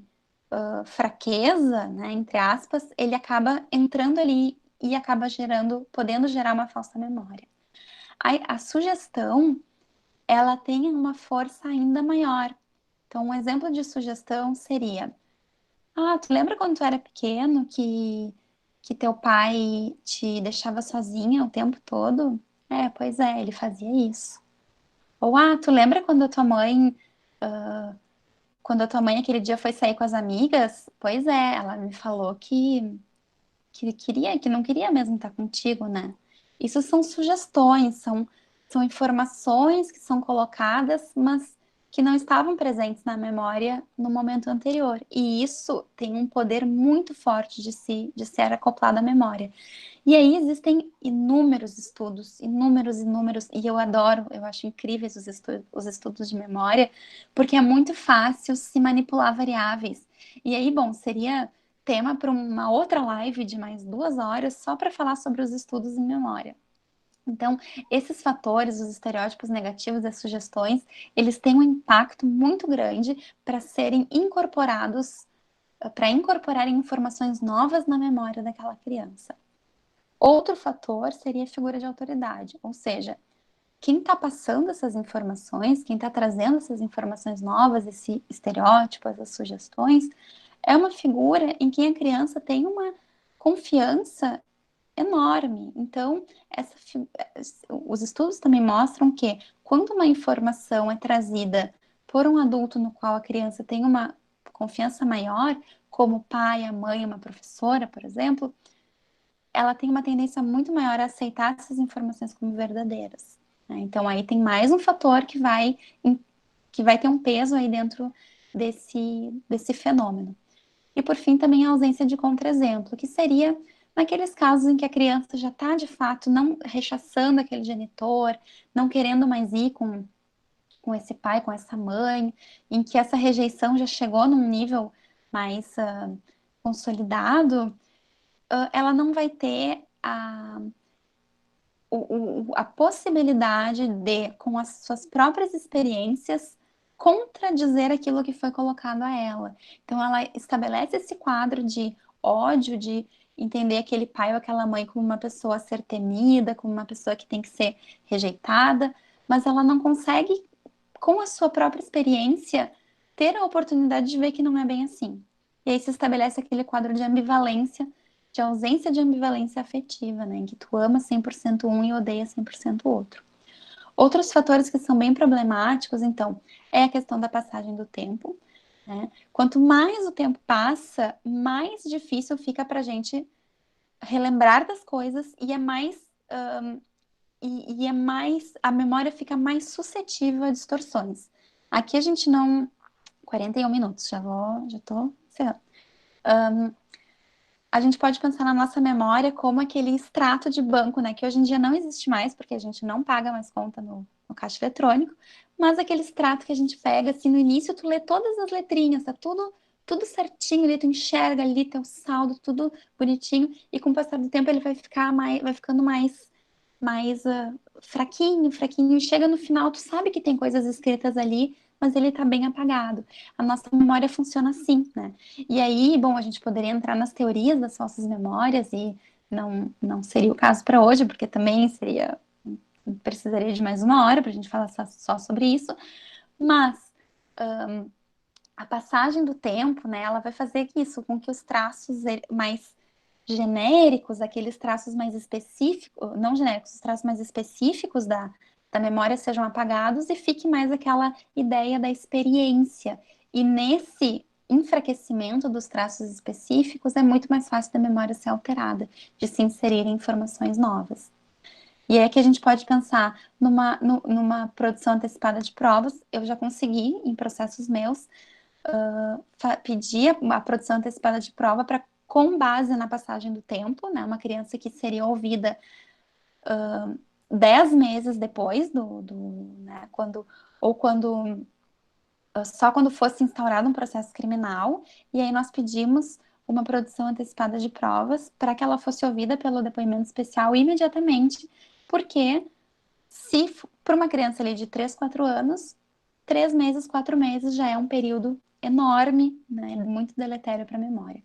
fraqueza, né, entre aspas, ele acaba entrando ali e acaba podendo gerar uma falsa memória. A sugestão, ela tem uma força ainda maior. Então, um exemplo de sugestão seria, tu lembra quando tu era pequeno que teu pai te deixava sozinha o tempo todo? Pois é, ele fazia isso. Ou, tu lembra quando a tua mãe aquele dia foi sair com as amigas? Pois é, ela me falou que não queria mesmo estar contigo, né? Isso são sugestões, são informações que são colocadas, mas que não estavam presentes na memória no momento anterior. E isso tem um poder muito forte de ser acoplado à memória. E aí existem inúmeros estudos, inúmeros, e eu adoro, eu acho incríveis os estudos de memória, porque é muito fácil se manipular variáveis. E aí, bom, seria tema para uma outra live de mais 2 horas só para falar sobre os estudos em memória. Então, esses fatores, os estereótipos negativos, as sugestões, eles têm um impacto muito grande para serem incorporados, para incorporarem informações novas na memória daquela criança. Outro fator seria a figura de autoridade, ou seja, quem está passando essas informações, quem está trazendo essas informações novas, esse estereótipo, essas sugestões, é uma figura em quem a criança tem uma confiança enorme. Então, os estudos também mostram que quando uma informação é trazida por um adulto no qual a criança tem uma confiança maior, como o pai, a mãe, uma professora, por exemplo, ela tem uma tendência muito maior a aceitar essas informações como verdadeiras, né? Então, aí tem mais um fator que vai ter um peso aí dentro desse fenômeno. E, por fim, também a ausência de contra-exemplo, que seria naqueles casos em que a criança já está, de fato, não rechaçando aquele genitor, não querendo mais ir com esse pai, com essa mãe, em que essa rejeição já chegou num nível mais consolidado, ela não vai ter a possibilidade de, com as suas próprias experiências, contradizer aquilo que foi colocado a ela. Então, ela estabelece esse quadro de ódio, de entender aquele pai ou aquela mãe como uma pessoa a ser temida, como uma pessoa que tem que ser rejeitada, mas ela não consegue, com a sua própria experiência, ter a oportunidade de ver que não é bem assim. E aí se estabelece aquele quadro de ambivalência, de ausência de ambivalência afetiva, né, em que tu ama 100% um e odeia 100% o outro. Outros fatores que são bem problemáticos, então, é a questão da passagem do tempo, né? Quanto mais o tempo passa, mais difícil fica para a gente relembrar das coisas e a memória fica mais suscetível a distorções. Aqui a gente não... 41 minutos, já tô encerrando. A gente pode pensar na nossa memória como aquele extrato de banco, né? Que hoje em dia não existe mais, porque a gente não paga mais conta no caixa eletrônico, mas aquele extrato que a gente pega, assim, no início tu lê todas as letrinhas, tá tudo certinho ali, tu enxerga ali teu saldo, tudo bonitinho, e com o passar do tempo ele vai ficando mais fraquinho, e chega no final, tu sabe que tem coisas escritas ali, mas ele tá bem apagado. A nossa memória funciona assim, né? E aí, bom, a gente poderia entrar nas teorias das falsas memórias, e não seria o caso para hoje, porque também precisaria de mais 1 hora para a gente falar só sobre isso, mas a passagem do tempo, né, ela vai fazer isso, com que os traços mais genéricos, aqueles traços mais específicos, não genéricos, os traços mais específicos da memória sejam apagados e fique mais aquela ideia da experiência. E nesse enfraquecimento dos traços específicos, é muito mais fácil da memória ser alterada, de se inserir informações novas. E é que a gente pode pensar numa produção antecipada de provas. Eu já consegui, em processos meus, pedir a produção antecipada de prova para, com base na passagem do tempo, né, uma criança que seria ouvida 10 meses depois né, só quando fosse instaurado um processo criminal, e aí nós pedimos uma produção antecipada de provas para que ela fosse ouvida pelo depoimento especial imediatamente, porque se para uma criança ali de 3, 4 anos, 3 meses, 4 meses já é um período enorme, né, muito deletério para a memória.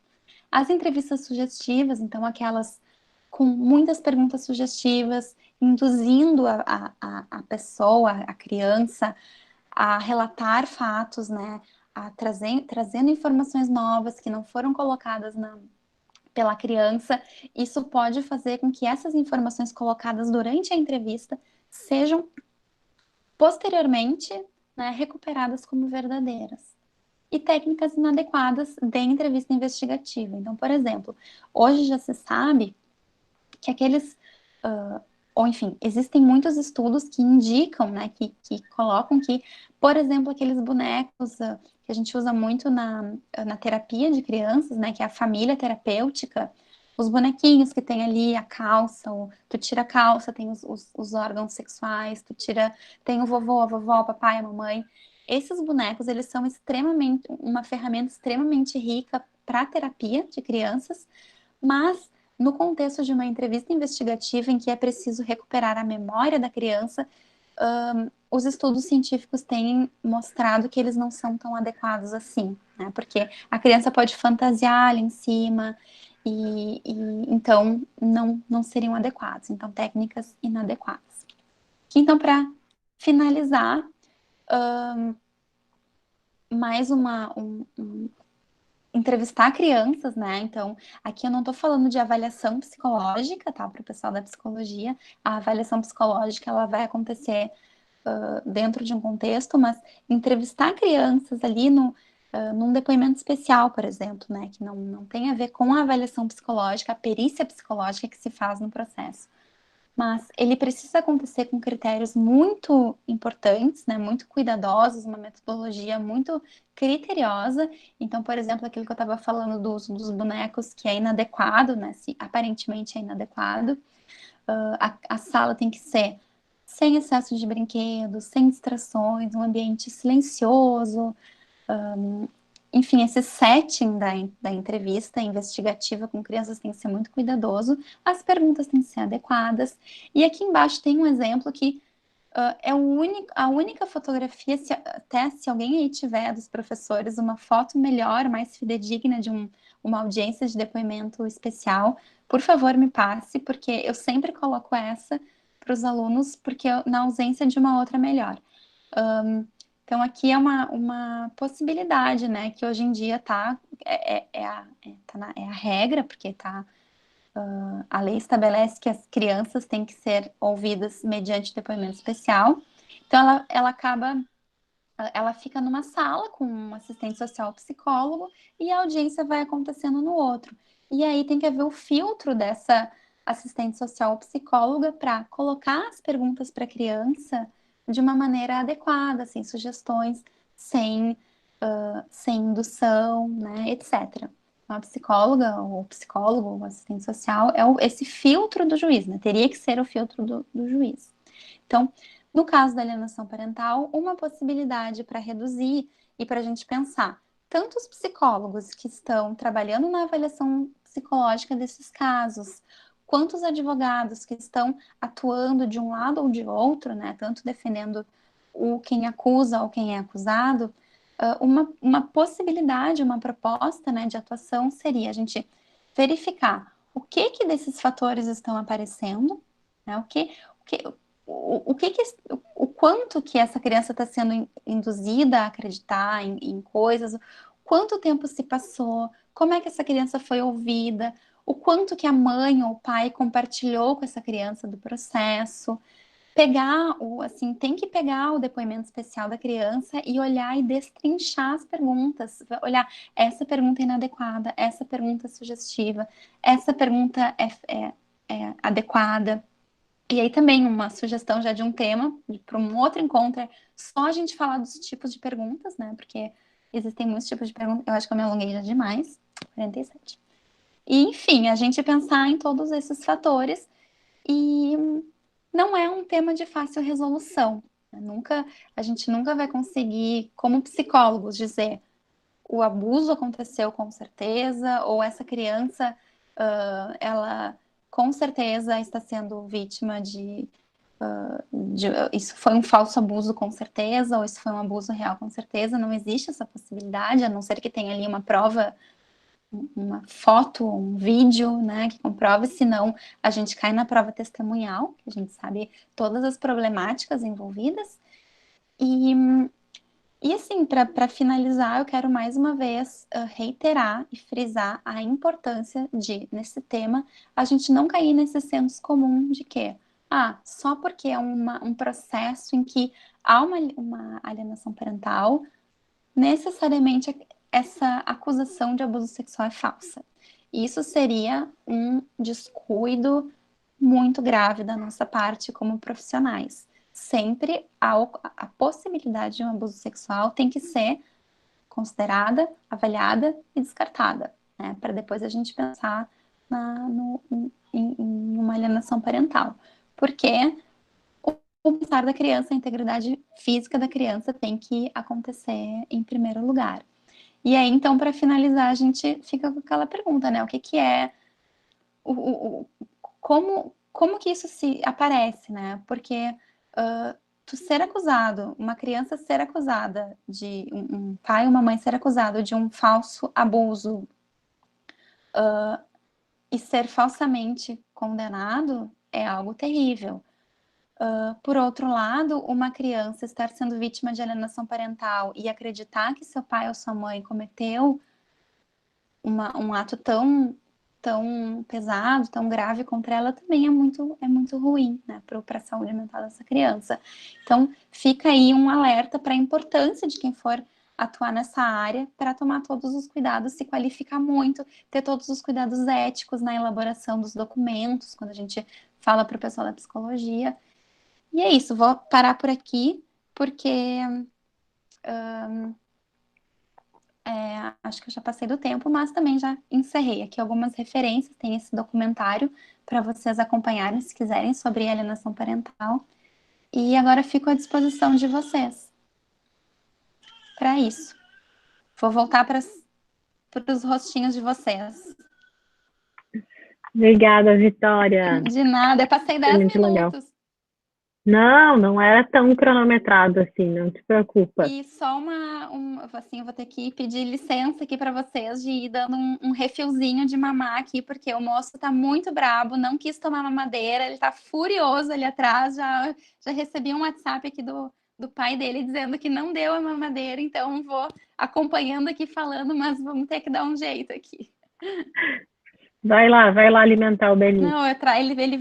As entrevistas sugestivas, então aquelas com muitas perguntas sugestivas, induzindo a pessoa, a criança, a relatar fatos, né, trazendo informações novas que não foram colocadas pela criança. Isso pode fazer com que essas informações colocadas durante a entrevista sejam posteriormente, né, recuperadas como verdadeiras. E técnicas inadequadas de entrevista investigativa. Então, por exemplo, hoje já se sabe que aqueles ou enfim, existem muitos estudos que indicam, né, que colocam que, por exemplo, aqueles bonecos que a gente usa muito na terapia de crianças, né, que é a família terapêutica, os bonequinhos que tem ali a calça, tu tira a calça, tem os órgãos sexuais, tem o vovô, a vovó, o papai, a mamãe. Esses bonecos, eles são uma ferramenta extremamente rica para terapia de crianças, mas no contexto de uma entrevista investigativa em que é preciso recuperar a memória da criança, os estudos científicos têm mostrado que eles não são tão adequados assim, né? Porque a criança pode fantasiar ali em cima e então não seriam adequados. Então, técnicas inadequadas. Então, para finalizar, mais entrevistar crianças, né? Então, aqui eu não estou falando de avaliação psicológica, tá? Para o pessoal da psicologia, a avaliação psicológica ela vai acontecer dentro de um contexto, mas entrevistar crianças ali num depoimento especial, por exemplo, né? Que não tem a ver com a avaliação psicológica, a perícia psicológica que se faz no processo. Mas ele precisa acontecer com critérios muito importantes, né, muito cuidadosos, uma metodologia muito criteriosa. Então, por exemplo, aquilo que eu estava falando dos bonecos, que é inadequado, né, se aparentemente é inadequado, a sala tem que ser sem excesso de brinquedos, sem distrações, um ambiente silencioso, enfim, esse setting da entrevista investigativa com crianças tem que ser muito cuidadoso, as perguntas têm que ser adequadas. E aqui embaixo tem um exemplo que é a única fotografia, até se alguém aí tiver dos professores uma foto melhor, mais fidedigna de uma audiência de depoimento especial, por favor me passe, porque eu sempre coloco essa para os alunos, porque na ausência de uma outra melhor. Então, aqui é uma possibilidade, né, que hoje em dia é a regra, porque a lei estabelece que as crianças têm que ser ouvidas mediante depoimento especial. Então, ela fica numa sala com um assistente social psicólogo e a audiência vai acontecendo no outro. E aí tem que haver o filtro dessa assistente social psicóloga para colocar as perguntas para a criança de uma maneira adequada, sem sugestões, sem indução, né, etc. Então, a psicóloga, ou o psicólogo, o assistente social, esse filtro do juiz, né? Teria que ser o filtro do juiz. Então, no caso da alienação parental, uma possibilidade para reduzir e para a gente pensar, tanto os psicólogos que estão trabalhando na avaliação psicológica desses casos, quanto os advogados que estão atuando de um lado ou de outro, né, tanto defendendo quem acusa ou quem é acusado, uma possibilidade, uma proposta, né, de atuação seria a gente verificar o que desses fatores estão aparecendo, né, o quanto que essa criança está sendo induzida a acreditar em coisas, quanto tempo se passou, como é que essa criança foi ouvida, o quanto que a mãe ou o pai compartilhou com essa criança do processo, tem que pegar o depoimento especial da criança e olhar e destrinchar as perguntas, olhar essa pergunta é inadequada, essa pergunta é sugestiva, essa pergunta é adequada. E aí também uma sugestão já de um tema para um outro encontro é só a gente falar dos tipos de perguntas, né? Porque existem muitos tipos de perguntas. Eu acho que eu me alonguei já demais. 47. E, enfim, a gente pensar em todos esses fatores e não é um tema de fácil resolução. A gente nunca vai conseguir, como psicólogos, dizer o abuso aconteceu com certeza, ou essa criança, ela com certeza está sendo vítima isso foi um falso abuso com certeza, ou isso foi um abuso real com certeza. Não existe essa possibilidade, a não ser que tenha ali uma prova, uma foto, um vídeo, né, que comprove, senão a gente cai na prova testemunhal, que a gente sabe todas as problemáticas envolvidas. E assim, para finalizar, eu quero mais uma vez reiterar e frisar a importância nesse tema, a gente não cair nesse senso comum de que, só porque é um processo em que há uma alienação parental, necessariamente essa acusação de abuso sexual é falsa. Isso seria um descuido muito grave da nossa parte como profissionais. Sempre a possibilidade de um abuso sexual tem que ser considerada, avaliada e descartada, né? Para depois a gente pensar em uma alienação parental. Porque o bem-estar da criança, a integridade física da criança tem que acontecer em primeiro lugar. E aí, então, para finalizar, a gente fica com aquela pergunta, né? O que é como que isso se aparece, né? Porque tu ser acusado, uma criança ser acusada de um pai ou uma mãe ser acusado de um falso abuso e ser falsamente condenado é algo terrível. Por outro lado, uma criança estar sendo vítima de alienação parental e acreditar que seu pai ou sua mãe cometeu um ato tão pesado, tão grave contra ela, também é muito ruim, né, para a saúde mental dessa criança. Então, fica aí um alerta para a importância de quem for atuar nessa área para tomar todos os cuidados, se qualificar muito, ter todos os cuidados éticos na elaboração dos documentos, quando a gente fala para o pessoal da psicologia. E é isso, vou parar por aqui, porque acho que eu já passei do tempo, mas também já encerrei aqui algumas referências. Tem esse documentário para vocês acompanharem, se quiserem, sobre alienação parental. E agora fico à disposição de vocês para isso. Vou voltar para os rostinhos de vocês. Obrigada, Vitória. De nada, eu passei 10 muito legal. minutos. Não era tão cronometrado assim, não te preocupa. E só assim, eu vou ter que pedir licença aqui para vocês de ir dando um refilzinho de mamar aqui, porque o moço tá muito brabo, não quis tomar mamadeira, ele tá furioso ali atrás, já recebi um WhatsApp aqui do pai dele dizendo que não deu a mamadeira, então vou acompanhando aqui falando, mas vamos ter que dar um jeito aqui. Vai lá alimentar o Belinho. Não,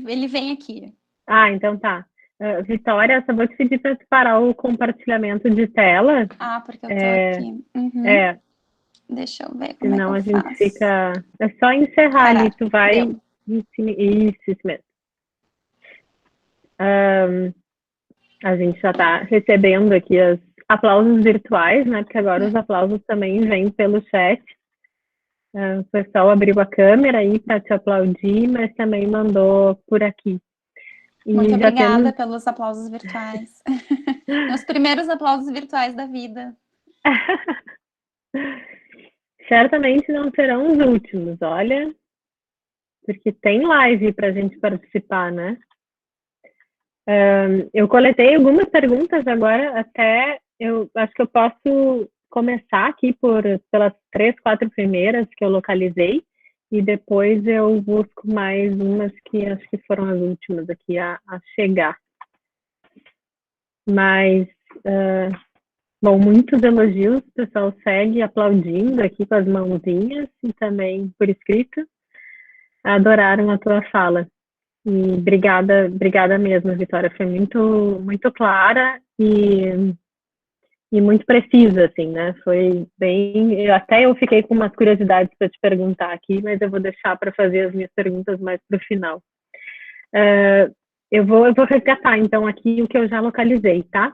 ele vem aqui. Ah, então tá. Vitória, só vou te pedir para tu parar o compartilhamento de tela. Ah, porque eu tô aqui. Uhum. Deixa eu ver como senão é que eu a gente fica... É só encerrar ali, tu vai... Isso mesmo. A gente já está recebendo aqui os aplausos virtuais, né? Porque agora os aplausos também vêm pelo chat. O pessoal abriu a câmera aí para te aplaudir, mas também mandou por aqui. Muito obrigada pelos aplausos virtuais. Meus primeiros aplausos virtuais da vida. Certamente não serão os últimos, olha, porque tem live para a gente participar, né? Eu coletei algumas perguntas agora, até eu acho que eu posso começar aqui pelas 3, 4 primeiras que eu localizei, e depois eu busco mais umas que acho que foram as últimas aqui a chegar. Mas, bom, muitos elogios, o pessoal segue aplaudindo aqui com as mãozinhas e também por escrito. Adoraram a tua fala. E obrigada mesmo, Vitória. Foi muito, muito clara e muito precisa, assim, né? Foi bem... Até eu fiquei com umas curiosidades para te perguntar aqui, mas eu vou deixar para fazer as minhas perguntas mais para o final. Eu vou resgatar, então, aqui o que eu já localizei, tá?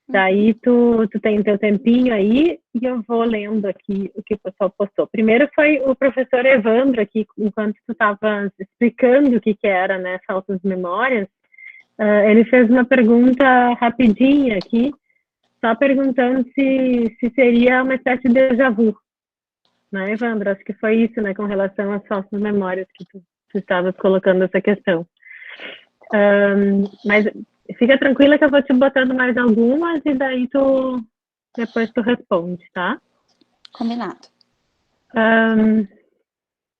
Daí tu tem o teu tempinho aí e eu vou lendo aqui o que o pessoal postou. Primeiro foi o professor Evandro aqui, enquanto tu estava explicando o que era, né, falsas memórias, ele fez uma pergunta rapidinha aqui, só perguntando se seria uma espécie de déjà vu, né, Evandro? Acho que foi isso, né, com relação às falsas memórias que tu estavas colocando essa questão. Mas fica tranquila que eu vou te botando mais algumas e daí depois tu responde, tá? Combinado.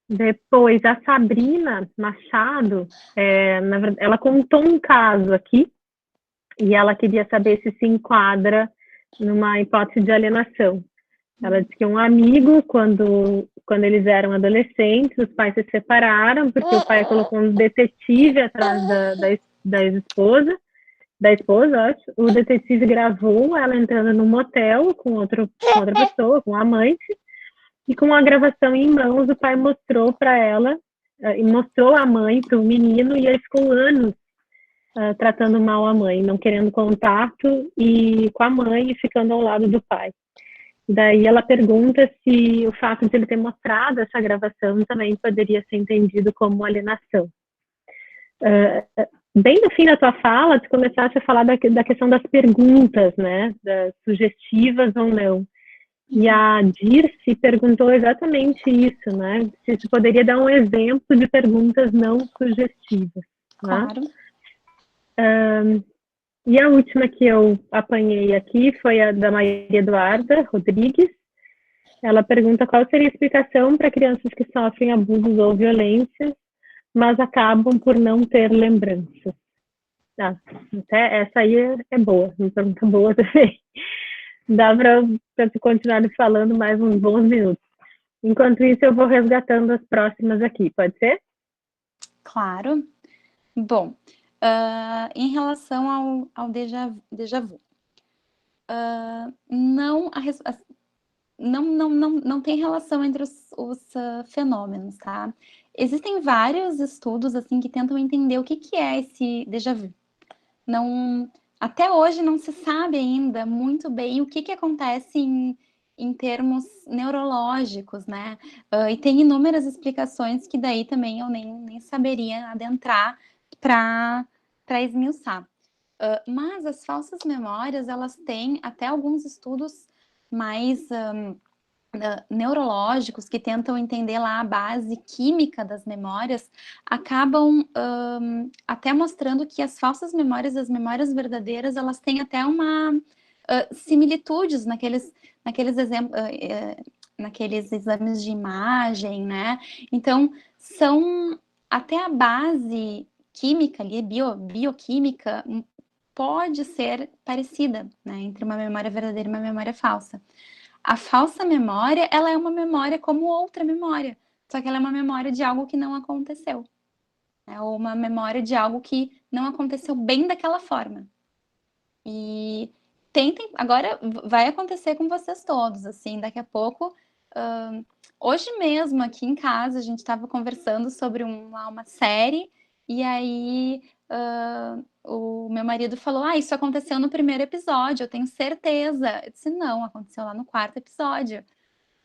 Depois, a Sabrina Machado, na verdade, ela contou um caso aqui e ela queria saber se enquadra numa hipótese de alienação. Ela disse que um amigo, quando eles eram adolescentes, os pais se separaram porque o pai colocou um detetive atrás da esposa, acho. O detetive gravou ela entrando num motel com outra pessoa, com um amante, e com a gravação em mãos, o pai mostrou para ela e mostrou a mãe para o menino, e ele ficou anos tratando mal a mãe, não querendo contato e com a mãe e ficando ao lado do pai. Daí ela pergunta se o fato de ele ter mostrado essa gravação também poderia ser entendido como alienação. Bem no fim da tua fala, tu começaste a falar da questão das perguntas, né, das sugestivas ou não. E a Dirce perguntou exatamente isso, né, se tu poderia dar um exemplo de perguntas não sugestivas. Claro. Né? E a última que eu apanhei aqui foi a da Maria Eduarda Rodrigues. Ela pergunta qual seria a explicação para crianças que sofrem abusos ou violências, mas acabam por não ter lembranças. Até essa aí é boa, uma pergunta boa também. Dá para tu continuar falando mais uns bons minutos. Enquanto isso, eu vou resgatando as próximas aqui, pode ser? Claro. Bom, em relação ao déjà vu, não tem relação entre os fenômenos, tá? Existem vários estudos, assim, que tentam entender o que é esse déjà vu. Até hoje não se sabe ainda muito bem o que acontece em termos neurológicos, né? E tem inúmeras explicações que daí também eu nem saberia adentrar para esmiuçar. Mas as falsas memórias, elas têm até alguns estudos mais neurológicos que tentam entender lá a base química das memórias, acabam até mostrando que as falsas memórias, as memórias verdadeiras, elas têm até uma similitudes naqueles exames de imagem, né? Então, são até a base química ali, bioquímica, pode ser parecida, né? Entre uma memória verdadeira e uma memória falsa. A falsa memória, ela é uma memória como outra memória, só que ela é uma memória de algo que não aconteceu. É uma memória de algo que não aconteceu bem daquela forma. E agora vai acontecer com vocês todos, assim, daqui a pouco. Hoje mesmo, aqui em casa, a gente estava conversando sobre uma série, e aí o meu marido falou, isso aconteceu no primeiro episódio, eu tenho certeza. Eu disse, não, aconteceu lá no quarto episódio.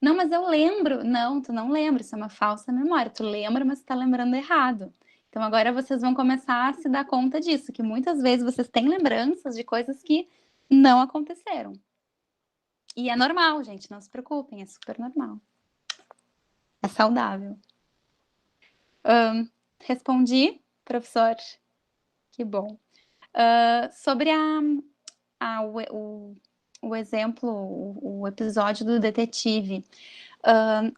Não, mas eu lembro. Não, tu não lembra, isso é uma falsa memória. Tu lembra, mas tu tá lembrando errado. Então agora vocês vão começar a se dar conta disso, que muitas vezes vocês têm lembranças de coisas que não aconteceram. E é normal, gente, não se preocupem, é super normal. É saudável. Respondi, professor? Que bom. Sobre o exemplo, o episódio do detetive,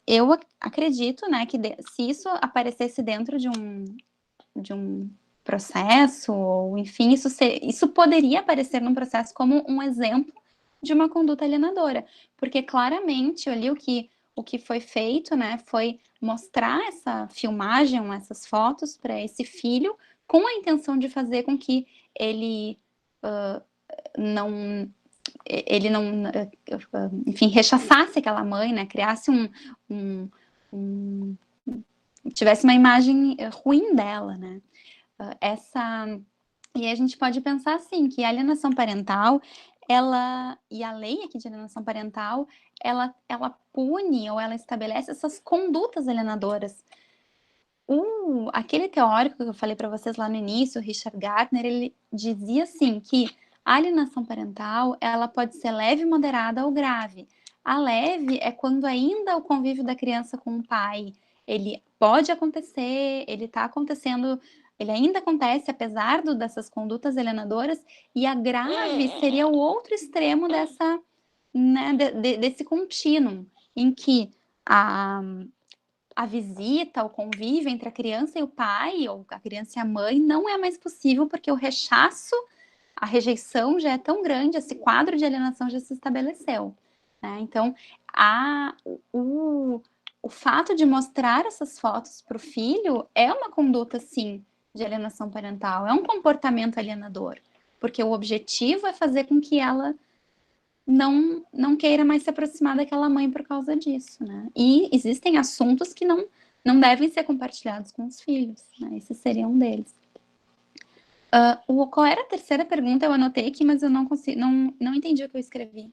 eu acredito, né, que se isso aparecesse dentro de um processo, ou enfim, isso poderia aparecer num processo como um exemplo de uma conduta alienadora, porque claramente ali o que foi feito, né, foi mostrar essa filmagem, essas fotos para esse filho, com a intenção de fazer com que ele não, enfim, rechaçasse aquela mãe, né, criasse tivesse uma imagem ruim dela, né. E a gente pode pensar assim, que a alienação parental, e a lei aqui de alienação parental, ela pune ou ela estabelece essas condutas alienadoras. Aquele teórico que eu falei para vocês lá no início, o Richard Gardner, ele dizia assim que a alienação parental, ela pode ser leve, moderada ou grave. A leve é quando ainda o convívio da criança com o pai, ele pode acontecer, ele está acontecendo, ele ainda acontece apesar dessas condutas alienadoras, e a grave seria o outro extremo dessa, né, desse contínuo, em que a visita, o convívio entre a criança e o pai, ou a criança e a mãe, não é mais possível porque o rechaço, a rejeição já é tão grande, esse quadro de alienação já se estabeleceu, né? Então, o fato de mostrar essas fotos para o filho é uma conduta, sim, de alienação parental, é um comportamento alienador, porque o objetivo é fazer com que ela não queira mais se aproximar daquela mãe por causa disso, né? E existem assuntos que não devem ser compartilhados com os filhos, né? Esse seria um deles. Qual era a terceira pergunta? Eu anotei aqui, mas eu não consigo, não entendi o que eu escrevi.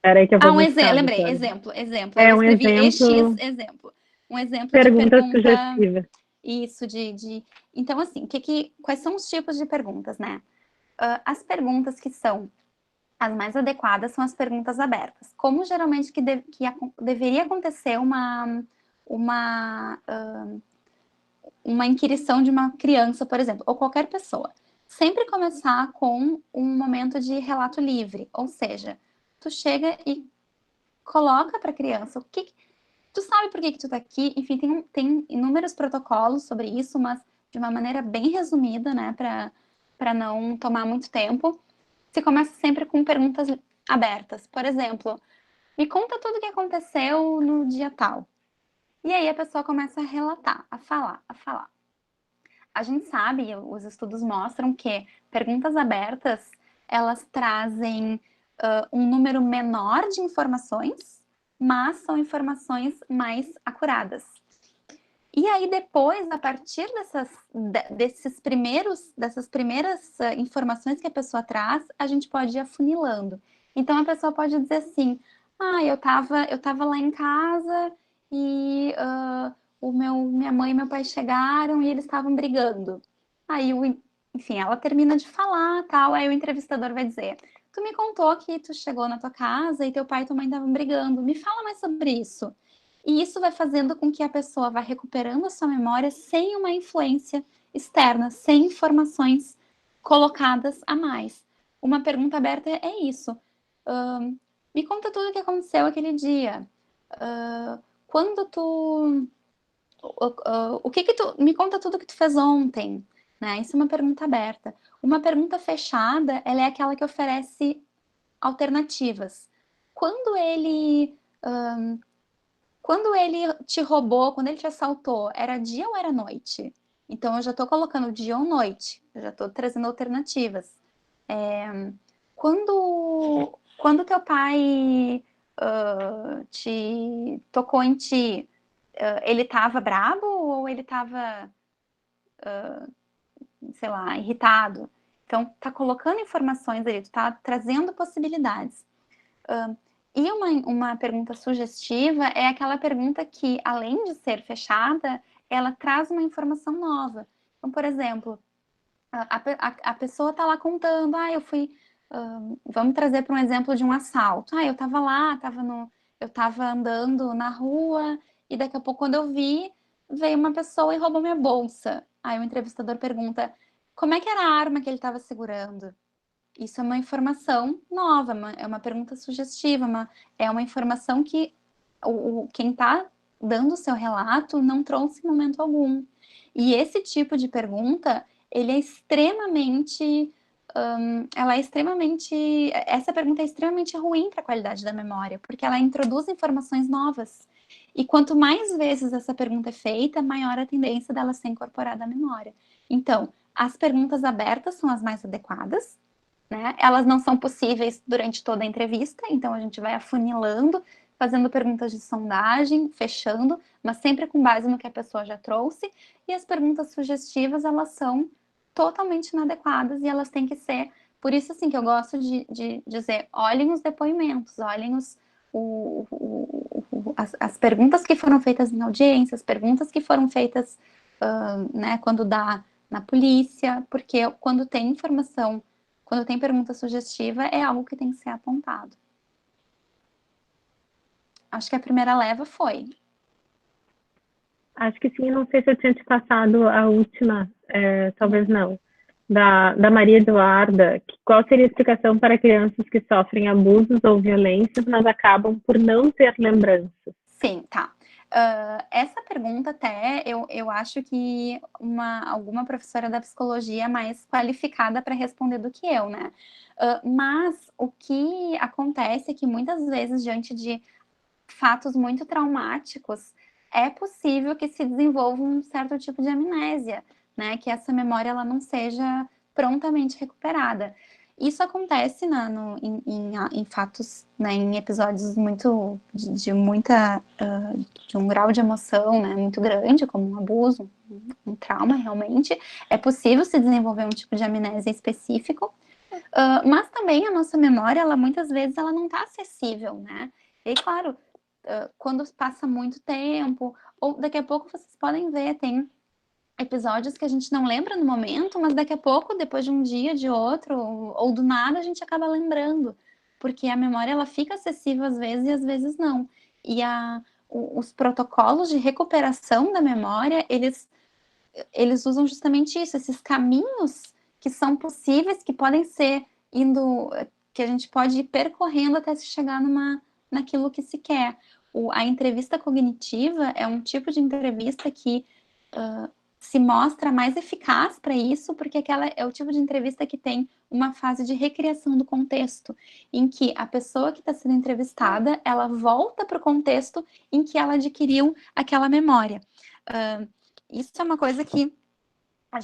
Peraí que eu vou Um exemplo, buscar, lembrei, Vitória. exemplo. É Eu um escrevi exemplo, EX exemplo. Um exemplo de pergunta pergunta. sugestiva. Isso, Então, assim, quais são os tipos de perguntas, né? As perguntas que são as mais adequadas são as perguntas abertas. Como geralmente deveria acontecer uma inquirição de uma criança, por exemplo, ou qualquer pessoa. Sempre começar com um momento de relato livre, ou seja, tu chega e coloca para a criança tu sabe por que tu tá aqui, enfim, tem inúmeros protocolos sobre isso, mas de uma maneira bem resumida, né, para não tomar muito tempo. Você começa sempre com perguntas abertas. Por exemplo, me conta tudo o que aconteceu no dia tal. E aí a pessoa começa a relatar, a falar. A gente sabe, os estudos mostram que perguntas abertas, elas trazem um número menor de informações, mas são informações mais acuradas. E aí depois, a partir dessas primeiras informações que a pessoa traz, a gente pode ir afunilando. Então a pessoa pode dizer assim: eu tava lá em casa e minha mãe e meu pai chegaram e eles estavam brigando. Aí, enfim, ela termina de falar, tal, aí o entrevistador vai dizer: tu me contou que tu chegou na tua casa e teu pai e tua mãe estavam brigando. Me fala mais sobre isso. E isso vai fazendo com que a pessoa vá recuperando a sua memória sem uma influência externa, sem informações colocadas a mais. Uma pergunta aberta é isso. Me conta tudo o que aconteceu aquele dia. Quando tu... o que tu... Me conta tudo o que tu fez ontem. Né? Isso é uma pergunta aberta. Uma pergunta fechada, ela é aquela que oferece alternativas. Quando ele te roubou, quando ele te assaltou, era dia ou era noite? Então, eu já estou colocando dia ou noite. Eu já estou trazendo alternativas. Quando teu pai te tocou em ti, ele estava brabo ou ele estava, sei lá, irritado? Então, tá colocando informações ali, tu tá trazendo possibilidades. E uma pergunta sugestiva é aquela pergunta que, além de ser fechada, ela traz uma informação nova. Então, por exemplo, a pessoa está lá contando, eu fui... vamos trazer para um exemplo de um assalto. Eu estava lá, eu estava andando na rua e daqui a pouco, quando eu vi, veio uma pessoa e roubou minha bolsa. Aí o entrevistador pergunta, como é que era a arma que ele estava segurando? Isso é uma informação nova, é uma pergunta sugestiva, é uma informação que quem está dando o seu relato não trouxe em momento algum. E esse tipo de pergunta, ele é extremamente... essa pergunta é extremamente ruim para a qualidade da memória, porque ela introduz informações novas. E quanto mais vezes essa pergunta é feita, maior a tendência dela ser incorporada à memória. Então, as perguntas abertas são as mais adequadas, né? Elas não são possíveis durante toda a entrevista, então a gente vai afunilando, fazendo perguntas de sondagem, fechando, mas sempre com base no que a pessoa já trouxe. E as perguntas sugestivas, elas são totalmente inadequadas e elas têm que ser... Por isso, assim, que eu gosto de dizer, olhem os depoimentos, olhem as perguntas que foram feitas em audiência, as perguntas que foram feitas né, quando dá na polícia, porque quando tem informação, quando tem pergunta sugestiva, é algo que tem que ser apontado. Acho que a primeira leva foi. Acho que sim, não sei se eu tinha te passado a última, talvez não. Da Maria Eduarda, qual seria a explicação para crianças que sofrem abusos ou violências, mas acabam por não ter lembranças? Sim, tá. Essa pergunta até, eu acho que alguma professora da psicologia é mais qualificada para responder do que eu, né? Mas o que acontece é que muitas vezes, diante de fatos muito traumáticos, é possível que se desenvolva um certo tipo de amnésia, né? Que essa memória ela não seja prontamente recuperada. Isso acontece em fatos, né, em episódios muito de muita de um grau de emoção, né, muito grande, como um abuso, um trauma realmente. É possível se desenvolver um tipo de amnésia específico, mas também a nossa memória, ela muitas vezes ela não está acessível, né? E claro, quando passa muito tempo, ou daqui a pouco vocês podem ver, tem episódios que a gente não lembra no momento, mas daqui a pouco, depois de um dia, de outro, ou do nada, a gente acaba lembrando, porque a memória ela fica acessível às vezes e às vezes não. E os protocolos de recuperação da memória, eles usam justamente isso, esses caminhos que são possíveis, que podem ser que a gente pode ir percorrendo até se chegar naquilo que se quer. A entrevista cognitiva é um tipo de entrevista que se mostra mais eficaz para isso, porque aquela é o tipo de entrevista que tem uma fase de recriação do contexto, em que a pessoa que está sendo entrevistada, ela volta para o contexto em que ela adquiriu aquela memória. Isso é uma coisa que a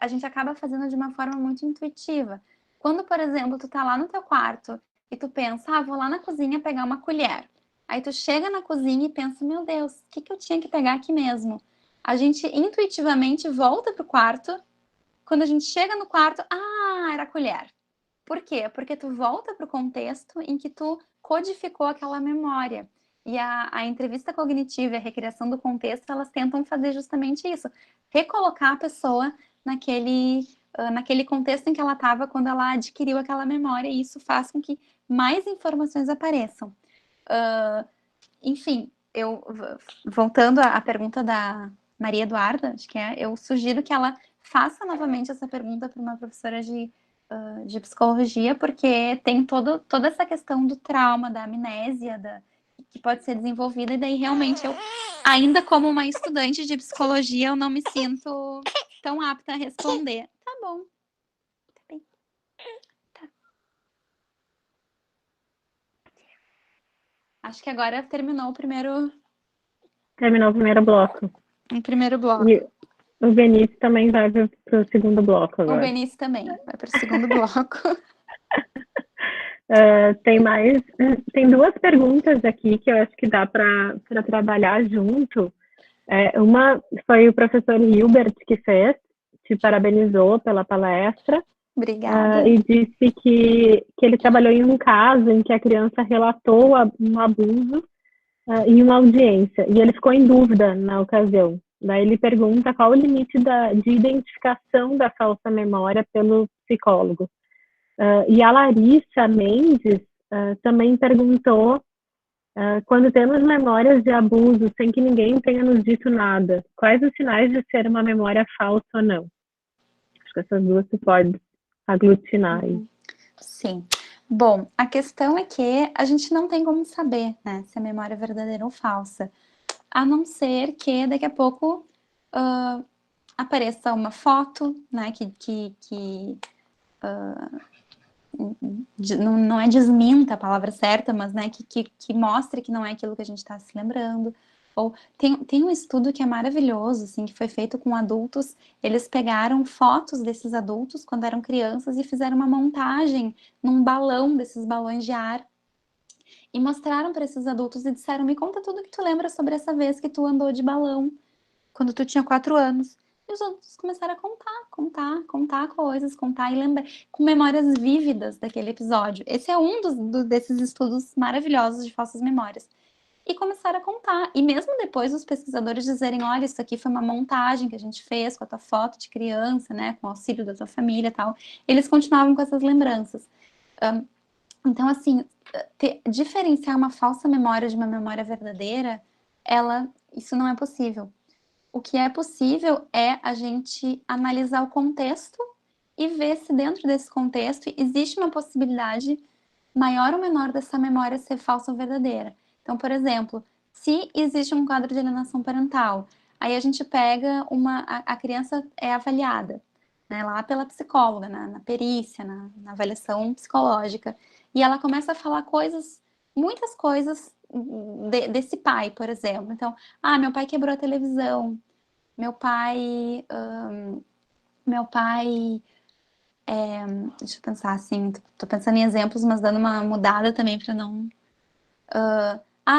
gente acaba fazendo de uma forma muito intuitiva. Quando, por exemplo, tu tá lá no teu quarto e tu pensa, vou lá na cozinha pegar uma colher. Aí tu chega na cozinha e pensa, meu Deus, o que eu tinha que pegar aqui mesmo? A gente intuitivamente volta pro quarto. Quando a gente chega no quarto, era a colher. Por quê? Porque tu volta pro contexto em que tu codificou aquela memória. E a entrevista cognitiva e a recriação do contexto, elas tentam fazer justamente isso. Recolocar a pessoa naquele contexto em que ela estava quando ela adquiriu aquela memória, e isso faz com que mais informações apareçam. Enfim, voltando à pergunta da Maria Eduarda, acho que eu sugiro que ela faça novamente essa pergunta para uma professora de psicologia, porque tem toda essa questão do trauma, da amnésia, que pode ser desenvolvida, e daí realmente ainda como uma estudante de psicologia, eu não me sinto tão apta a responder. Tá bom. Tá bem. Tá. Acho que agora terminou o primeiro bloco. O primeiro bloco. E o Benício também vai para o segundo bloco agora. O Benício também vai para o segundo bloco. Tem duas perguntas aqui que eu acho que dá para trabalhar junto. Uma foi o professor Hilbert que fez, te parabenizou pela palestra. Obrigada. E disse que ele trabalhou em um caso em que a criança relatou um abuso em uma audiência, e ele ficou em dúvida na ocasião. Daí ele pergunta qual o limite de identificação da falsa memória pelo psicólogo. E a Larissa Mendes também perguntou, quando temos memórias de abuso sem que ninguém tenha nos dito nada, quais os sinais de ser uma memória falsa ou não? Acho que essas duas tu pode aglutinar aí. Sim. Bom, a questão é que a gente não tem como saber, né, se a memória é verdadeira ou falsa, a não ser que daqui a pouco apareça uma foto, né, não é desminta a palavra certa, mas né, que mostre que não é aquilo que a gente está se lembrando. Ou tem um estudo que é maravilhoso, assim, que foi feito com adultos. Eles pegaram fotos desses adultos quando eram crianças e fizeram uma montagem num balão, desses balões de ar, e mostraram para esses adultos e disseram: me conta tudo que tu lembra sobre essa vez que tu andou de balão, quando tu tinha 4 anos. E os adultos começaram a contar coisas, contar e lembrar, com memórias vívidas daquele episódio. Esse é um desses estudos maravilhosos de falsas memórias. E começaram a contar. E mesmo depois os pesquisadores dizerem: olha, isso aqui foi uma montagem que a gente fez com a tua foto de criança, né, com o auxílio da tua família e tal, eles continuavam com essas lembranças. Então, assim, diferenciar uma falsa memória de uma memória verdadeira, isso não é possível. O que é possível é a gente analisar o contexto e ver se dentro desse contexto existe uma possibilidade maior ou menor dessa memória ser falsa ou verdadeira. Então, por exemplo, se existe um quadro de alienação parental, aí a gente pega a criança é avaliada, né, lá pela psicóloga, na perícia, na avaliação psicológica, e ela começa a falar muitas coisas desse pai, por exemplo. Então, meu pai quebrou a televisão, meu pai deixa eu pensar assim, tô pensando em exemplos, mas dando uma mudada também para não...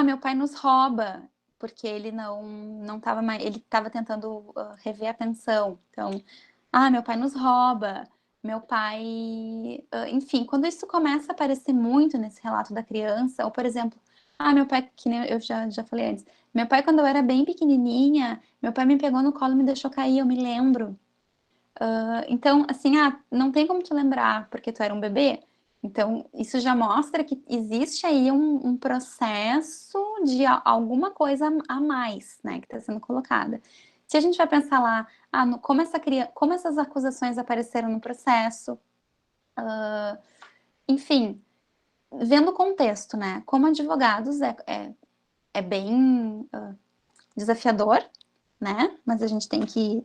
meu pai nos rouba, porque ele não estava mais, ele estava tentando rever a pensão. Então, meu pai nos rouba, meu pai... enfim, quando isso começa a aparecer muito nesse relato da criança, ou por exemplo, meu pai, que nem eu já falei antes, meu pai, quando eu era bem pequenininha, meu pai me pegou no colo e me deixou cair, eu me lembro. Então, assim, não tem como te lembrar porque tu era um bebê. Então, isso já mostra que existe aí um processo de alguma coisa a mais, né, que está sendo colocada. Se a gente vai pensar lá, como essas acusações apareceram no processo, enfim, vendo o contexto, né, como advogados é bem desafiador, né, mas a gente tem que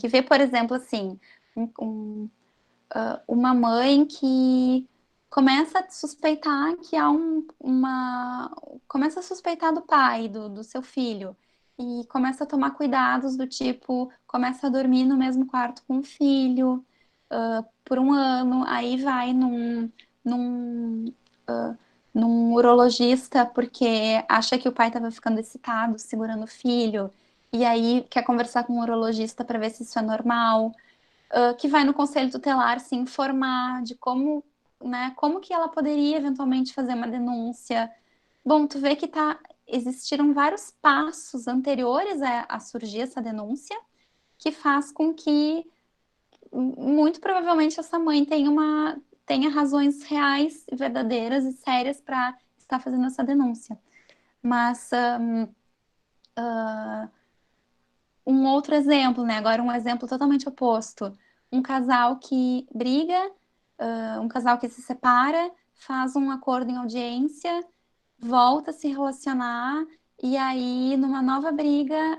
ver, por exemplo, assim, uma mãe que começa a suspeitar que há começa a suspeitar do pai, do seu filho, e começa a tomar cuidados do tipo, começa a dormir no mesmo quarto com o filho, por um ano, aí vai num, num urologista porque acha que o pai estava ficando excitado, segurando o filho, e aí quer conversar com o urologista para ver se isso é normal. Que vai no conselho tutelar se informar de como, né, como que ela poderia eventualmente fazer uma denúncia. Bom, tu vê que existiram vários passos anteriores a surgir essa denúncia, que faz com que, muito provavelmente, essa mãe tenha razões reais, verdadeiras e sérias para estar fazendo essa denúncia. Mas um outro exemplo, né? Agora um exemplo totalmente oposto. Um casal que briga, um casal que se separa, faz um acordo em audiência, volta a se relacionar, e aí, numa nova briga,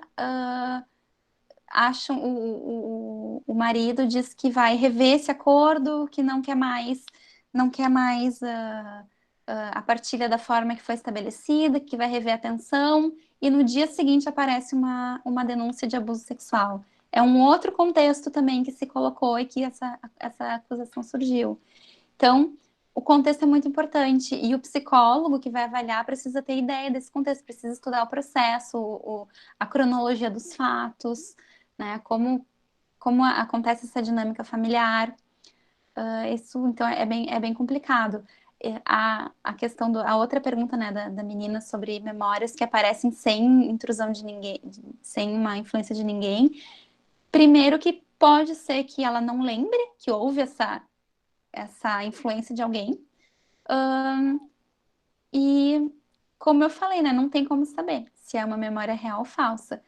acham o marido diz que vai rever esse acordo, que não quer mais a partilha da forma que foi estabelecida, que vai rever a pensão, e no dia seguinte aparece uma denúncia de abuso sexual. É um outro contexto também que se colocou e que essa acusação surgiu. Então, o contexto é muito importante, e o psicólogo que vai avaliar precisa ter ideia desse contexto, precisa estudar o processo, a cronologia dos fatos, né, como acontece essa dinâmica familiar. Isso, então, é bem complicado. A questão a outra pergunta, né, da menina sobre memórias que aparecem sem intrusão de ninguém, sem uma influência de ninguém. Primeiro que pode ser que ela não lembre que houve essa influência de alguém. E, como eu falei, né, não tem como saber se é uma memória real ou falsa.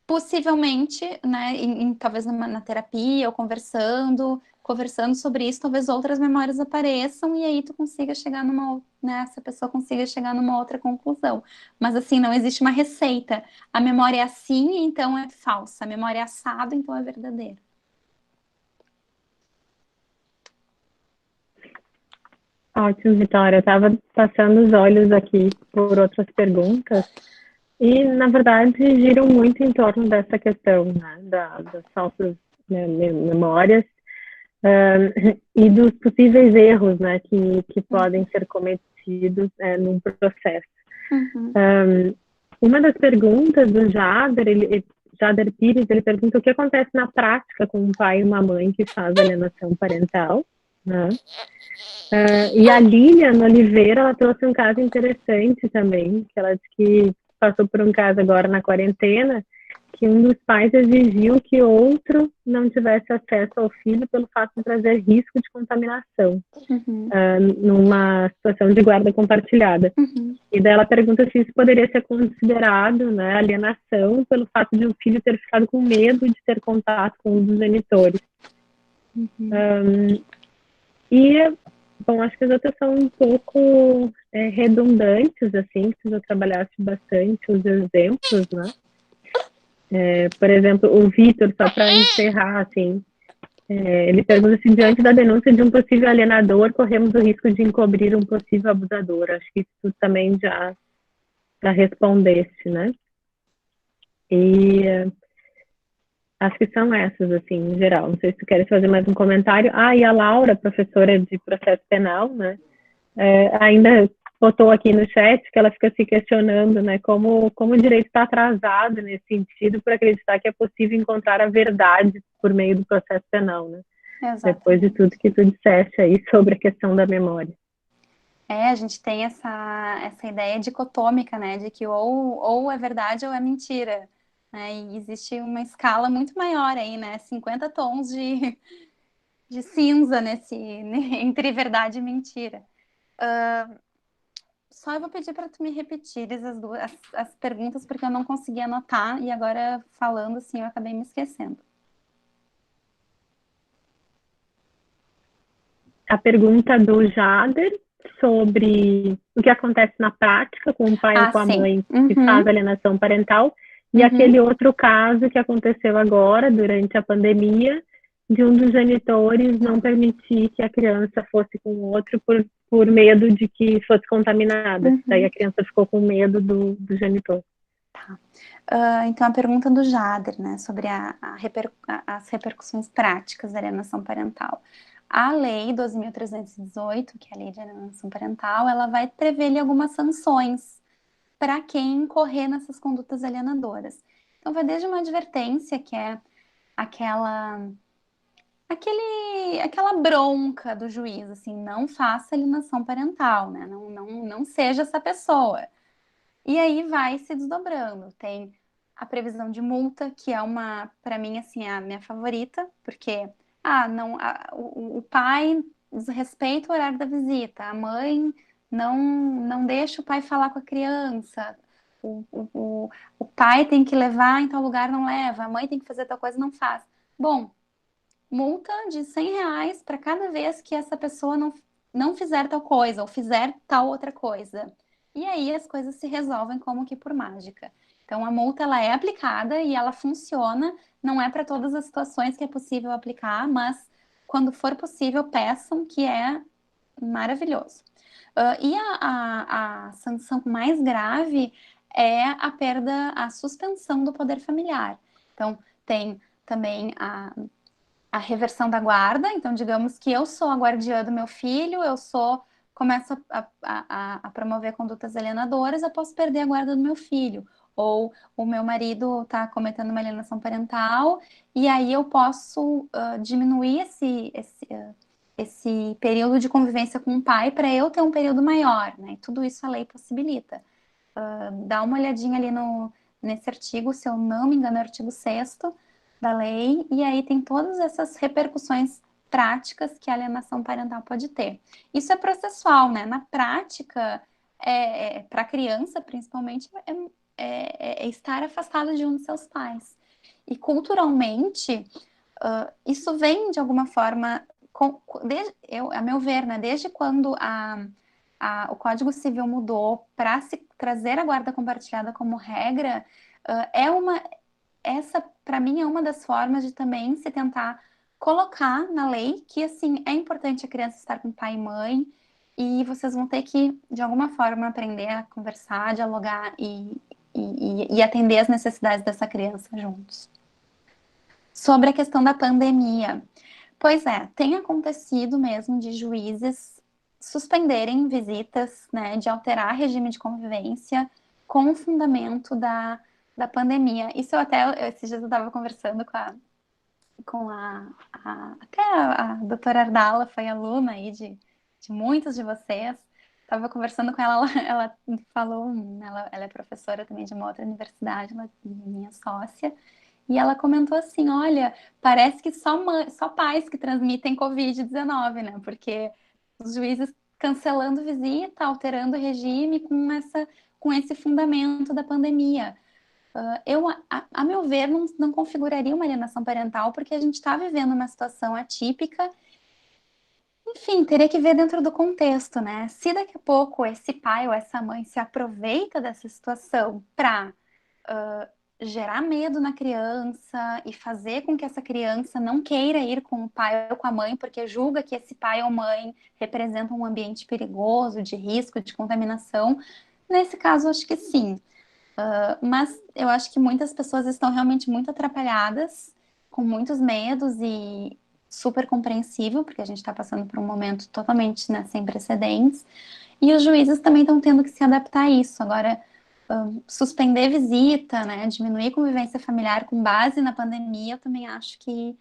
Possivelmente, né, talvez na terapia ou conversando sobre isso, talvez outras memórias apareçam e aí tu consiga chegar essa pessoa consiga chegar numa outra conclusão. Mas assim, não existe uma receita. A memória é assim, então é falsa. A memória é assado, então é verdadeira. Ótimo, Vitória. Eu estava passando os olhos aqui por outras perguntas e, na verdade, giram muito em torno dessa questão, né, das falsas, né, memórias e dos possíveis erros, né, que podem ser cometidos num processo. Uma das perguntas do Jader Pires, ele pergunta o que acontece na prática com um pai e uma mãe que faz alienação parental, né? E a Lilian Oliveira, ela trouxe um caso interessante também, que ela disse que passou por um caso agora na quarentena, que um dos pais exigiu que outro não tivesse acesso ao filho pelo fato de trazer risco de contaminação, numa situação de guarda compartilhada. E daí ela pergunta se isso poderia ser considerado, né, alienação pelo fato de o filho ter ficado com medo de ter contato com um dos genitores. Bom, acho que as outras são um pouco redundantes, assim, que eu trabalhasse bastante os exemplos, né? Por exemplo, o Vitor, só para encerrar, assim, ele pergunta se diante da denúncia de um possível alienador, corremos o risco de encobrir um possível abusador. Acho que isso também já respondeste, né? E Acho que são essas, assim, em geral. Não sei se tu queres fazer mais um comentário. Ah, e a Laura, professora de processo penal, né, ainda botou aqui no chat que ela fica se questionando, né, como o direito está atrasado nesse sentido, por acreditar que é possível encontrar a verdade por meio do processo penal, né? Exatamente. Depois de tudo que tu disseste aí sobre a questão da memória. A gente tem essa ideia dicotômica, né, de que ou é verdade ou é mentira, né, e existe uma escala muito maior aí, né, 50 tons de cinza entre verdade e mentira. Só eu vou pedir para tu me repetires as perguntas, porque eu não consegui anotar, e agora falando assim eu acabei me esquecendo. A pergunta do Jader sobre o que acontece na prática com o pai ou com a mãe que faz alienação parental, e aquele outro caso que aconteceu agora, durante a pandemia, de um dos genitores não permitir que a criança fosse com o outro por medo de que fosse contaminada. Daí a criança ficou com medo do genitor. Tá. Então, a pergunta do Jader, né, sobre as repercussões práticas da alienação parental. A Lei 12.318, que é a Lei de Alienação Parental, ela vai prever algumas sanções para quem incorrer nessas condutas alienadoras. Então, vai desde uma advertência, que é aquela bronca do juiz, assim, não faça alienação parental, né? Não seja essa pessoa. E aí vai se desdobrando. Tem a previsão de multa, que é para mim, assim, é a minha favorita, porque o pai desrespeita o horário da visita, a mãe não deixa o pai falar com a criança, o pai tem que levar em tal lugar, não leva, a mãe tem que fazer tal coisa, não faz. Bom, multa de R$100 para cada vez que essa pessoa não fizer tal coisa ou fizer tal outra coisa. E aí as coisas se resolvem como que por mágica. Então a multa ela é aplicada e ela funciona, não é para todas as situações que é possível aplicar, mas quando for possível peçam, que é maravilhoso. E a sanção mais grave é a suspensão do poder familiar. Então tem também a reversão da guarda. Então, digamos que eu sou a guardiã do meu filho, começo a promover condutas alienadoras, eu posso perder a guarda do meu filho. Ou o meu marido está cometendo uma alienação parental, e aí eu posso diminuir esse período de convivência com o pai para eu ter um período maior, né? E tudo isso a lei possibilita. Dá uma olhadinha ali nesse artigo, se eu não me engano, é o artigo 6º da lei, e aí tem todas essas repercussões práticas que a alienação parental pode ter. Isso é processual, né? Na prática, para a criança, principalmente, é estar afastado de um de seus pais. E culturalmente, isso vem de alguma forma, a meu ver, né? Desde quando o Código Civil mudou para se trazer a guarda compartilhada como regra, essa, para mim, é uma das formas de também se tentar colocar na lei que, assim, é importante a criança estar com pai e mãe, e vocês vão ter que, de alguma forma, aprender a conversar, dialogar e atender as necessidades dessa criança juntos. Sobre a questão da pandemia. Pois tem acontecido mesmo de juízes suspenderem visitas, né, de alterar regime de convivência com o fundamento da pandemia. Isso esses dias eu estava conversando até a doutora Ardala foi aluna aí de muitos de vocês. Estava conversando com ela falou, ela é professora também de uma outra universidade, minha sócia, e ela comentou assim, olha, parece que só pais que transmitem Covid-19, né? Porque os juízes cancelando visita, alterando o regime com esse fundamento da pandemia. A meu ver, não configuraria uma alienação parental, porque a gente está vivendo uma situação atípica. Enfim, teria que ver dentro do contexto, né? Se daqui a pouco esse pai ou essa mãe se aproveita dessa situação para gerar medo na criança e fazer com que essa criança não queira ir com o pai ou com a mãe, porque julga que esse pai ou mãe representa um ambiente perigoso, de risco, de contaminação, nesse caso, acho que sim. Mas eu acho que muitas pessoas estão realmente muito atrapalhadas com muitos medos e super compreensível, porque a gente está passando por um momento totalmente, né, sem precedentes, e os juízes também estão tendo que se adaptar a isso. Agora, suspender visita, né, diminuir convivência familiar com base na pandemia, eu também acho que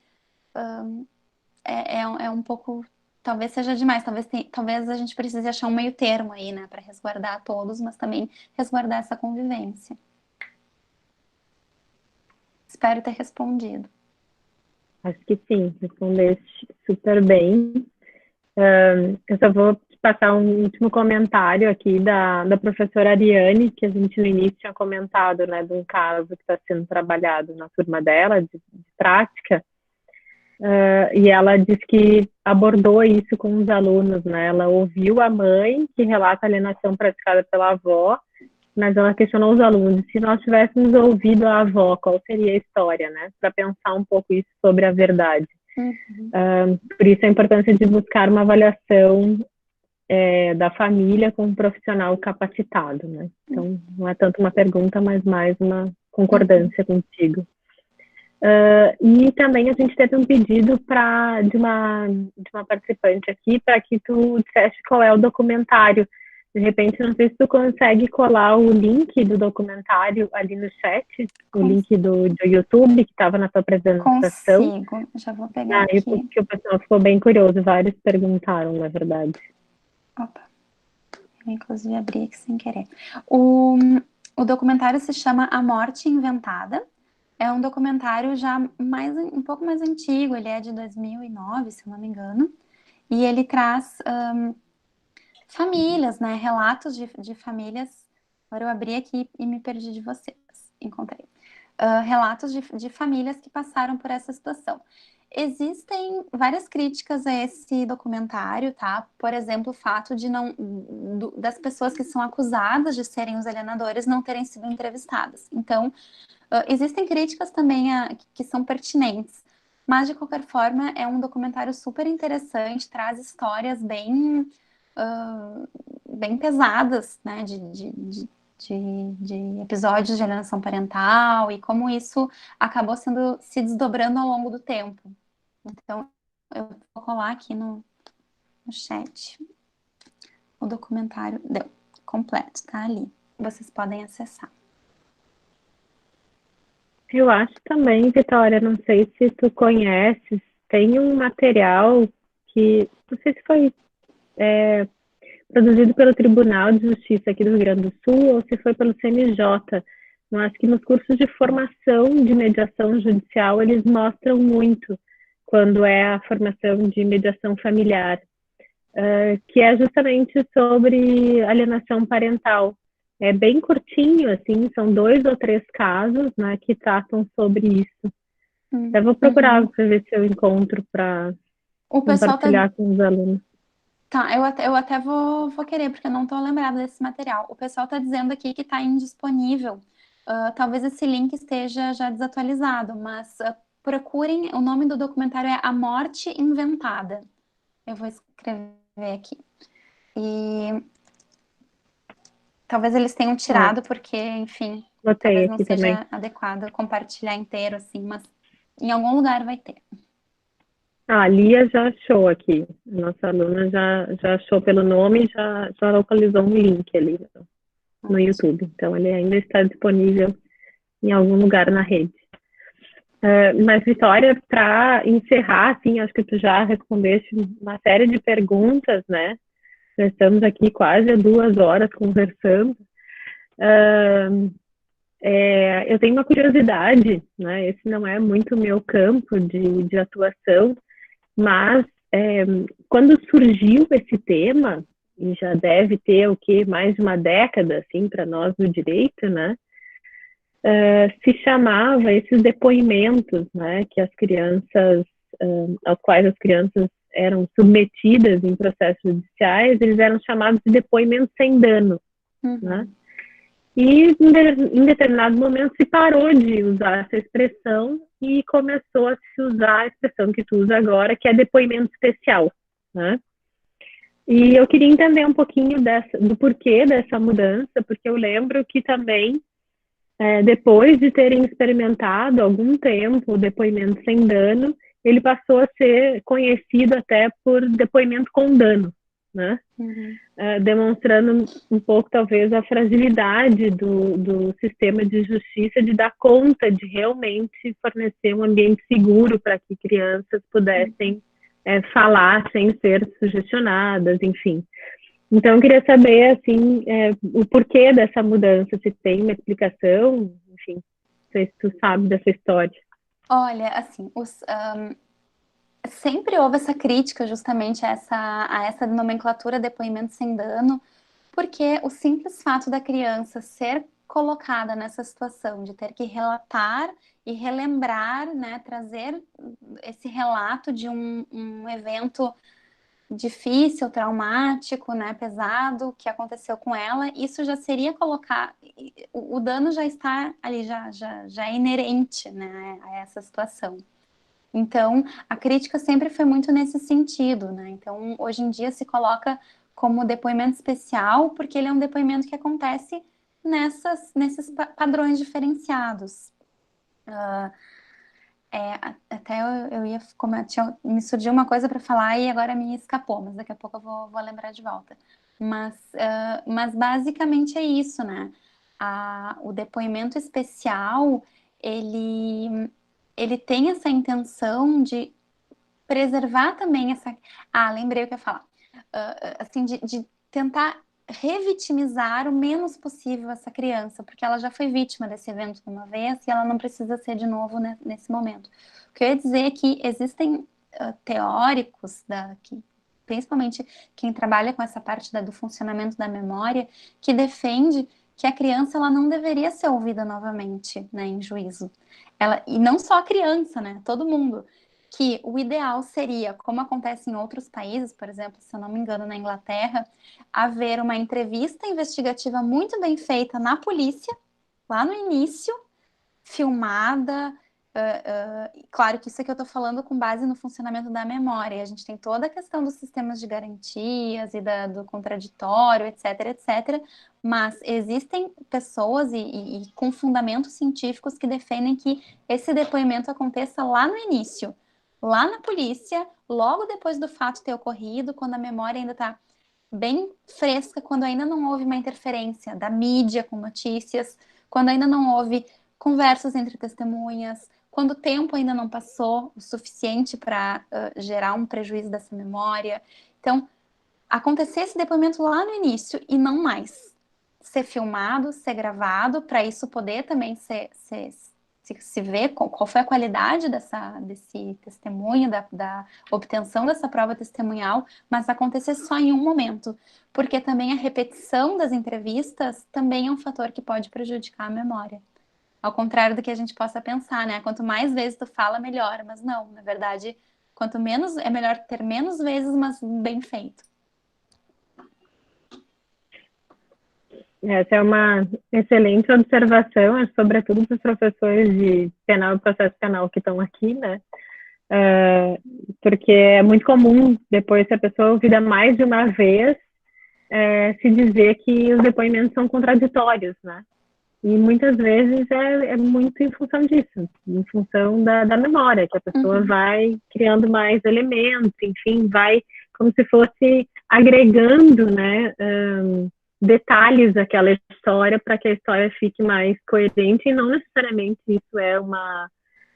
é um pouco, talvez seja demais, talvez a gente precise achar um meio termo aí, né, para resguardar todos, mas também resguardar essa convivência. Espero ter respondido. Acho que sim, respondeste super bem. Eu só vou passar um último comentário aqui da professora Ariane, que a gente no início tinha comentado, né, de um caso que está sendo trabalhado na turma dela, de prática, e ela disse que abordou isso com os alunos, né, ela ouviu a mãe, que relata a alienação praticada pela avó, mas ela questionou os alunos, se nós tivéssemos ouvido a avó, qual seria a história, né, para pensar um pouco isso sobre a verdade. Por isso a importância de buscar uma avaliação da família com um profissional capacitado, né? Então, não é tanto uma pergunta, mas mais uma concordância contigo. E também a gente teve um pedido de uma participante aqui para que tu dissesse qual é o documentário. De repente, não sei se tu consegue colar o link do documentário ali no chat, o link do YouTube que estava na tua apresentação. Consigo, já vou pegar aqui. Porque o pessoal ficou bem curioso, vários perguntaram, na verdade. Opa, eu inclusive abri aqui sem querer. O documentário se chama A Morte Inventada. É um documentário já um pouco mais antigo, ele é de 2009, se eu não me engano. E ele traz famílias, né? Relatos de famílias. Agora eu abri aqui e me perdi de vocês. Encontrei. Relatos de famílias que passaram por essa situação. Existem várias críticas a esse documentário, tá? Por exemplo, o fato de das pessoas que são acusadas de serem os alienadores não terem sido entrevistadas. Então, existem críticas também que são pertinentes. Mas, de qualquer forma, é um documentário super interessante, traz histórias bem pesadas, né? De episódios de alienação parental e como isso acabou se desdobrando ao longo do tempo. Então, eu vou colar aqui no chat o documentário completo, tá ali. Vocês podem acessar. Eu acho também, Vitória, não sei se tu conheces, tem um material que, não sei se foi produzido pelo Tribunal de Justiça aqui do Rio Grande do Sul ou se foi pelo CNJ. Eu acho que nos cursos de formação de mediação judicial eles mostram muito quando é a formação de mediação familiar, que é justamente sobre alienação parental. É bem curtinho, assim, são 2 ou 3 casos, né, que tratam sobre isso. Eu vou procurar para ver se eu encontro para compartilhar com os alunos. Tá, eu até vou querer, porque eu não estou lembrada desse material. O pessoal está dizendo aqui que está indisponível. Talvez esse link esteja já desatualizado, mas procurem, o nome do documentário é A Morte Inventada. Eu vou escrever aqui. E talvez eles tenham tirado, porque, enfim, talvez não seja também adequado compartilhar inteiro, assim, mas em algum lugar vai ter. A Lia já achou aqui. A nossa aluna já achou pelo nome e já localizou um link ali no YouTube. Então, ele ainda está disponível em algum lugar na rede. Mas, Vitória, para encerrar, assim, acho que tu já respondeste uma série de perguntas, né? Já estamos aqui quase há 2 horas conversando. Eu tenho uma curiosidade, né? Esse não é muito o meu campo de atuação, mas quando surgiu esse tema, e já deve ter mais de uma década, assim, para nós do direito, né? Se chamava esses depoimentos, né? Que as crianças, aos quais as crianças eram submetidas em processos judiciais, eles eram chamados de depoimentos sem dano, né? E em determinado momento se parou de usar essa expressão e começou a se usar a expressão que tu usa agora, que é depoimento especial, né? E eu queria entender um pouquinho do porquê dessa mudança, porque eu lembro que também depois de terem experimentado algum tempo o depoimento sem dano, ele passou a ser conhecido até por depoimento com dano, né? Demonstrando um pouco, talvez, a fragilidade do sistema de justiça de dar conta de realmente fornecer um ambiente seguro para que crianças pudessem falar sem ser sugestionadas, enfim. Então, eu queria saber, assim, o porquê dessa mudança, se tem uma explicação, enfim, não sei se tu sabe dessa história. Olha, assim, sempre houve essa crítica justamente a essa nomenclatura depoimento sem dano, porque o simples fato da criança ser colocada nessa situação de ter que relatar e relembrar, né, trazer esse relato de um evento difícil, traumático, né, pesado, que aconteceu com ela, isso já seria colocar, o dano já está ali, já é inerente, né, a essa situação. Então, a crítica sempre foi muito nesse sentido, né, então hoje em dia se coloca como depoimento especial, porque ele é um depoimento que acontece nesses padrões diferenciados. Até eu ia, me surgiu uma coisa para falar e agora me escapou, mas daqui a pouco eu vou lembrar de volta. Mas basicamente é isso, né? O depoimento especial, ele tem essa intenção de preservar também essa... lembrei o que eu ia falar. Assim, de tentar revitimizar o menos possível essa criança, porque ela já foi vítima desse evento uma vez e ela não precisa ser de novo nesse momento. O que eu ia dizer é que existem teóricos, principalmente quem trabalha com essa parte do funcionamento da memória, que defende que a criança ela não deveria ser ouvida novamente, né, em juízo. E não só a criança, né, todo mundo. Que o ideal seria, como acontece em outros países, por exemplo, se eu não me engano, na Inglaterra, haver uma entrevista investigativa muito bem feita na polícia, lá no início, filmada. Claro que isso aqui eu estou falando com base no funcionamento da memória. A gente tem toda a questão dos sistemas de garantias e do contraditório, etc, etc. Mas existem pessoas e com fundamentos científicos que defendem que esse depoimento aconteça lá no início, lá na polícia, logo depois do fato ter ocorrido, quando a memória ainda está bem fresca, quando ainda não houve uma interferência da mídia com notícias, quando ainda não houve conversas entre testemunhas, quando o tempo ainda não passou o suficiente para gerar um prejuízo dessa memória. Então, acontecer esse depoimento lá no início e não mais. Ser filmado, ser gravado, para isso poder também se ver qual foi a qualidade desse testemunho, da obtenção dessa prova testemunhal, mas acontecer só em um momento, porque também a repetição das entrevistas também é um fator que pode prejudicar a memória. Ao contrário do que a gente possa pensar, né? Quanto mais vezes tu fala, melhor, mas não, na verdade, quanto menos, é melhor ter menos vezes, mas bem feito. Essa é uma excelente observação, sobretudo para os professores de penal e processo penal que estão aqui, né? Porque é muito comum, depois, se a pessoa é ouvida mais de uma vez, se dizer que os depoimentos são contraditórios, né? E muitas vezes é muito em função disso, em função da memória, que a pessoa vai criando mais elementos, enfim, vai como se fosse agregando, né? Detalhes daquela história para que a história fique mais coerente, e não necessariamente isso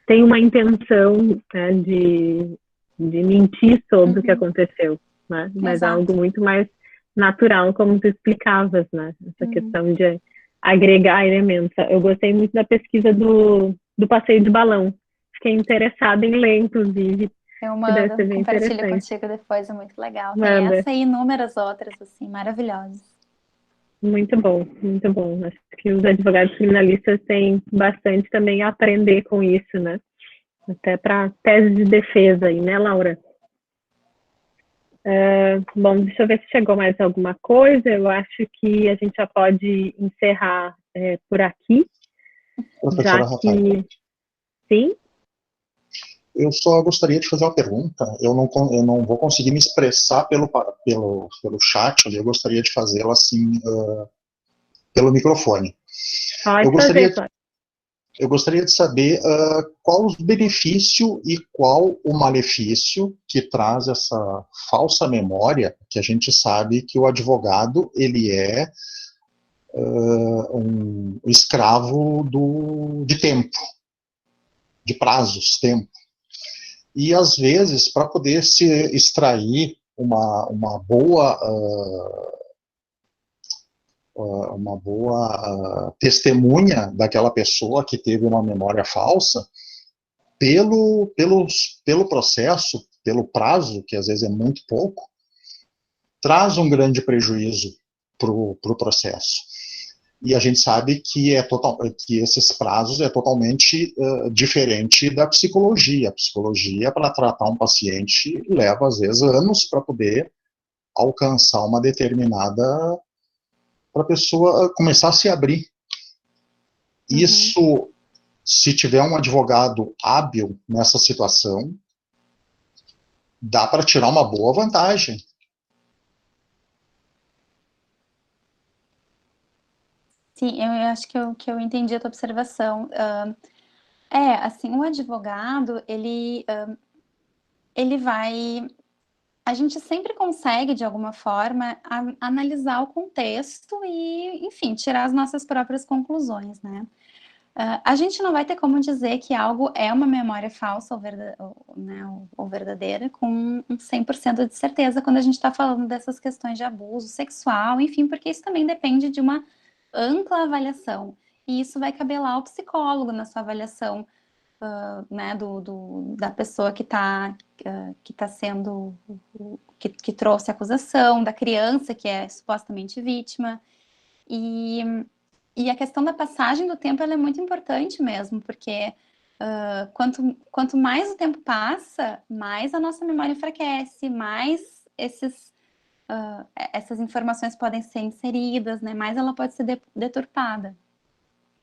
tem uma intenção, né, de mentir sobre o que aconteceu, né? Mas é algo muito mais natural, como tu explicavas, né? Essa questão de agregar elementos. Eu gostei muito da pesquisa do passeio de balão. Fiquei interessada em ler, inclusive. Eu mando, compartilho contigo depois, é muito legal. Tem essa e inúmeras outras, assim, maravilhosas. Muito bom, muito bom. Acho que os advogados criminalistas têm bastante também a aprender com isso, né? Até para tese de defesa aí, né, Laura? Bom, deixa eu ver se chegou mais alguma coisa. Eu acho que a gente já pode encerrar por aqui. Professora Rafaela. Sim? Eu só gostaria de fazer uma pergunta. Eu não vou conseguir me expressar pelo chat, eu gostaria de fazê-la assim, pelo microfone. Pode Eu fazer, gostaria, Flávia. eu gostaria de saber qual o benefício e qual o malefício que traz essa falsa memória, que a gente sabe que o advogado, ele é um escravo de tempo, de prazos, tempo. E, às vezes, para poder se extrair uma boa testemunha daquela pessoa que teve uma memória falsa, pelo processo, pelo prazo, que às vezes é muito pouco, traz um grande prejuízo para o processo. E a gente sabe que esses prazos é totalmente diferente da psicologia. A psicologia, para tratar um paciente, leva, às vezes, anos para poder alcançar uma determinada... para a pessoa começar a se abrir. Isso, se tiver um advogado hábil nessa situação, dá para tirar uma boa vantagem. Sim, eu acho que eu entendi a tua observação. Assim, o advogado, ele vai... A gente sempre consegue, de alguma forma, analisar o contexto e, enfim, tirar as nossas próprias conclusões, né? A gente não vai ter como dizer que algo é uma memória falsa ou verdadeira com 100% de certeza quando a gente está falando dessas questões de abuso sexual, enfim, porque isso também depende de uma ampla avaliação. E isso vai caber lá ao psicólogo na sua avaliação, né, da pessoa que está sendo, que trouxe a acusação, da criança que é supostamente vítima. E a questão da passagem do tempo ela é muito importante mesmo, porque quanto mais o tempo passa, mais a nossa memória enfraquece, mais essas informações podem ser inseridas, né? Mais ela pode ser deturpada.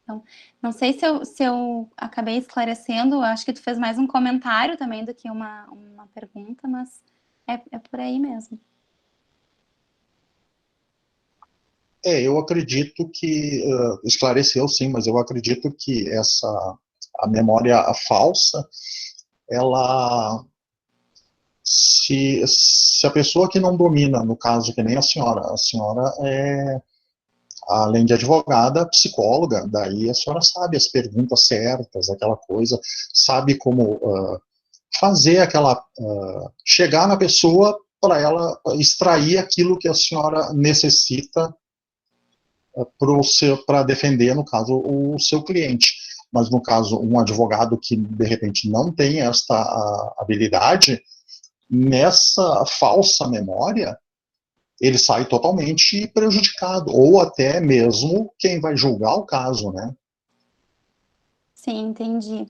Então, não sei se eu acabei esclarecendo, acho que tu fez mais um comentário também do que uma pergunta, mas é por aí mesmo. Eu acredito que, esclareceu sim, mas eu acredito que a memória falsa, ela, se a pessoa que não domina, no caso que nem a senhora é, além de advogada, psicóloga, daí a senhora sabe as perguntas certas, aquela coisa, sabe como fazer chegar na pessoa para ela extrair aquilo que a senhora necessita para defender, no caso, o seu cliente. Mas, no caso, um advogado que, de repente, não tem esta habilidade, nessa falsa memória, ele sai totalmente prejudicado, ou até mesmo quem vai julgar o caso, né? Sim, entendi.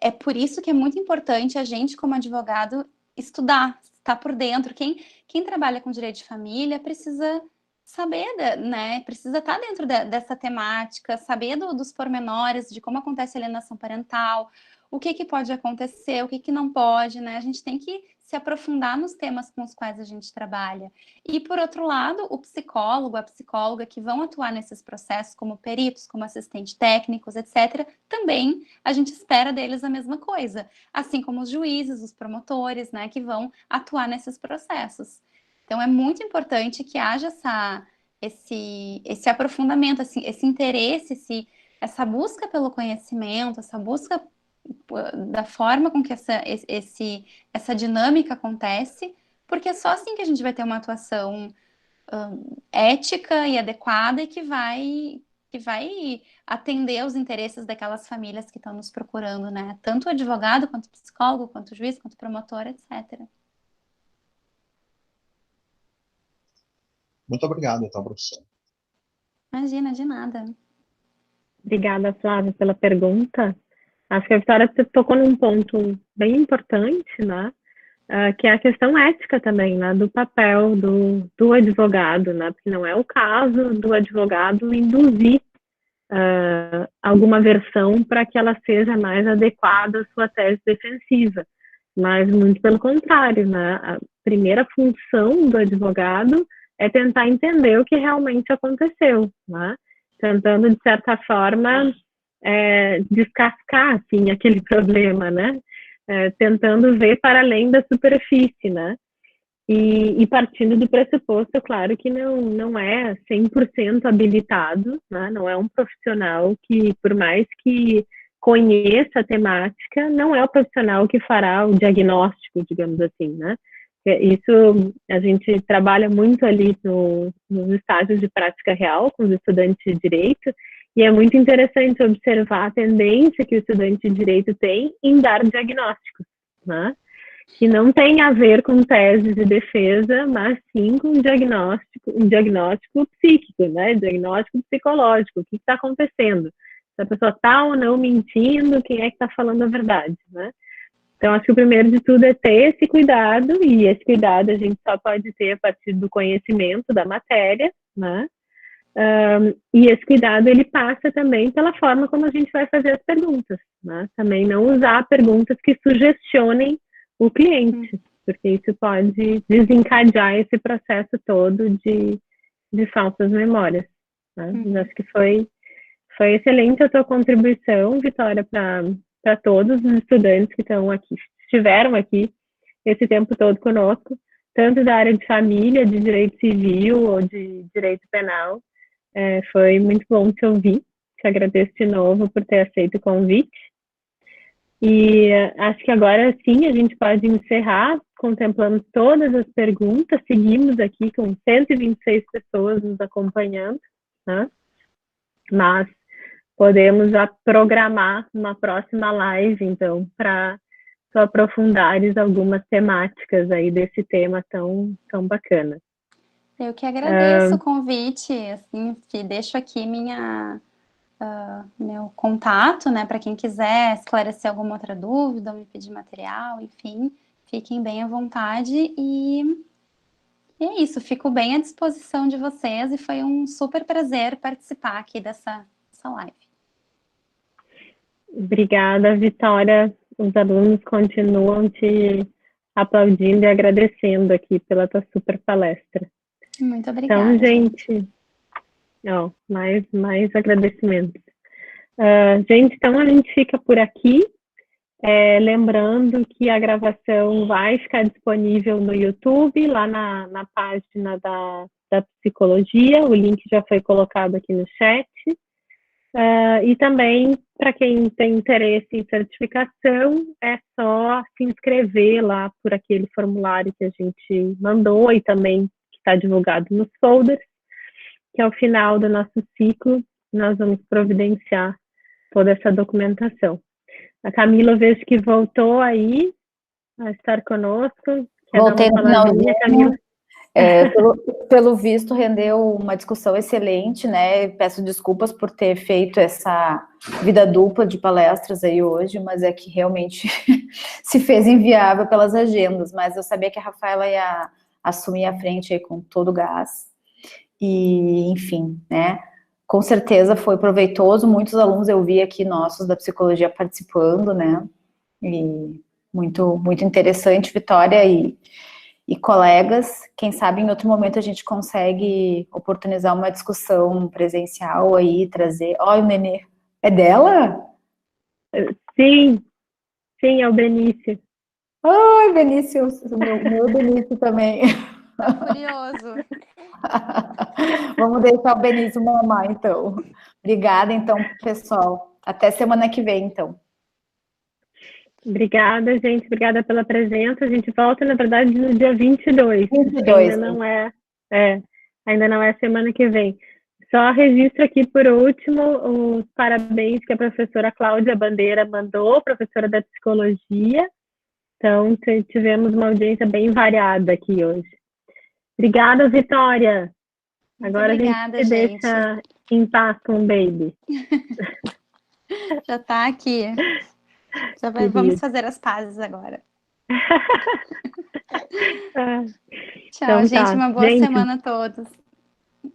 É por isso que é muito importante a gente, como advogado, estudar, estar por dentro. Quem trabalha com direito de família precisa saber, né? Precisa estar dentro dessa temática, saber dos pormenores, de como acontece a alienação parental, o que pode acontecer, o que não pode, né? A gente tem que se aprofundar nos temas com os quais a gente trabalha. E, por outro lado, o psicólogo, a psicóloga que vão atuar nesses processos como peritos, como assistentes técnicos, etc., também a gente espera deles a mesma coisa, assim como os juízes, os promotores, né, que vão atuar nesses processos. Então, é muito importante que haja esse aprofundamento, assim, esse interesse, essa busca pelo conhecimento, essa busca da forma com que essa dinâmica acontece, porque é só assim que a gente vai ter uma atuação ética e adequada e que vai atender aos interesses daquelas famílias que estão nos procurando, né? Tanto o advogado, quanto o psicólogo, quanto o juiz, quanto o promotor, etc. Muito obrigado, então, professor. Imagina, de nada. Obrigada, Flávia, pela pergunta. Acho que a Vitória tocou num ponto bem importante, né? Que é a questão ética também, né? Do papel do advogado, né? Porque não é o caso do advogado induzir alguma versão para que ela seja mais adequada à sua tese defensiva, mas muito pelo contrário, né? A primeira função do advogado é tentar entender o que realmente aconteceu, né? Tentando, de certa forma, descascar, assim, aquele problema, né? Tentando ver para além da superfície, né? E partindo do pressuposto, claro, que não é 100% habilitado, né? Não é um profissional que, por mais que conheça a temática, não é o profissional que fará o diagnóstico, digamos assim, né? Isso a gente trabalha muito ali nos estágios de prática real com os estudantes de direito, e é muito interessante observar a tendência que o estudante de direito tem em dar diagnósticos, né? Que não tem a ver com tese de defesa, mas sim com um diagnóstico psíquico, né? Diagnóstico psicológico, o que está acontecendo? Se a pessoa está ou não mentindo, quem é que está falando a verdade, né? Então, acho que o primeiro de tudo é ter esse cuidado, e esse cuidado a gente só pode ter a partir do conhecimento da matéria, né? E esse cuidado, ele passa também pela forma como a gente vai fazer as perguntas, né? Também não usar perguntas que sugestionem o cliente, porque isso pode desencadear esse processo todo de falsas memórias, né? Mas acho que foi excelente a tua contribuição, Vitória, para todos os estudantes que estiveram aqui esse tempo todo conosco, tanto da área de família, de direito civil ou de direito penal. Foi muito bom te ouvir. Te agradeço de novo por ter aceito o convite. E acho que agora sim a gente pode encerrar, contemplando todas as perguntas. Seguimos aqui com 126 pessoas nos acompanhando, né? Mas podemos já programar uma próxima live, então, para tu aprofundares algumas temáticas aí desse tema tão bacana. Eu que agradeço o convite, assim, deixo aqui meu contato, né, para quem quiser esclarecer alguma outra dúvida, me pedir material, enfim, fiquem bem à vontade e é isso, fico bem à disposição de vocês e foi um super prazer participar aqui dessa live. Obrigada, Vitória. Os alunos continuam te aplaudindo e agradecendo aqui pela tua super palestra. Muito obrigada. Então, gente, mais agradecimentos. Gente, então a gente fica por aqui. Lembrando que a gravação vai ficar disponível no YouTube, lá na página da psicologia. O link já foi colocado aqui no chat. E também, para quem tem interesse em certificação, é só se inscrever lá por aquele formulário que a gente mandou e também que está divulgado nos folders, que ao final do nosso ciclo nós vamos providenciar toda essa documentação. A Camila, eu vejo que voltou aí a estar conosco. Voltei no finalzinho, Camila. Pelo visto, rendeu uma discussão excelente, né? Peço desculpas por ter feito essa vida dupla de palestras aí hoje, mas é que realmente se fez inviável pelas agendas, mas eu sabia que a Rafaela ia assumir a frente aí com todo o gás, e enfim, né? Com certeza foi proveitoso, muitos alunos eu vi aqui nossos da psicologia participando, né? E muito, muito interessante, Vitória, e colegas, quem sabe em outro momento a gente consegue oportunizar uma discussão presencial aí, trazer... Ó, o Nenê, é dela? Sim, é o Benício. Ai, Benício, meu Benício também. Curioso. Vamos deixar o Benício mamar, então. Obrigada, então, pessoal. Até semana que vem, então. Obrigada, gente. Obrigada pela presença. A gente volta, na verdade, no dia 22. Ainda não é semana que vem. Só registro aqui, por último, os parabéns que a professora Cláudia Bandeira mandou, professora da psicologia. Então, tivemos uma audiência bem variada aqui hoje. Obrigada, Vitória. Agora obrigada, a gente se deixa em paz com o baby. Já está aqui. Vamos fazer as pazes agora. Tchau, então, gente. Uma boa semana a todos.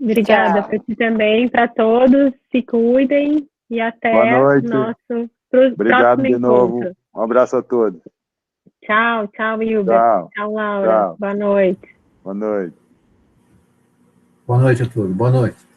Obrigada para ti também, para todos. Se cuidem e até nosso Obrigado próximo de novo. encontro. Um abraço a todos. Tchau, Hilber. Tchau, Laura. Tchau. Boa noite. Boa noite. Boa noite a todos. Boa noite.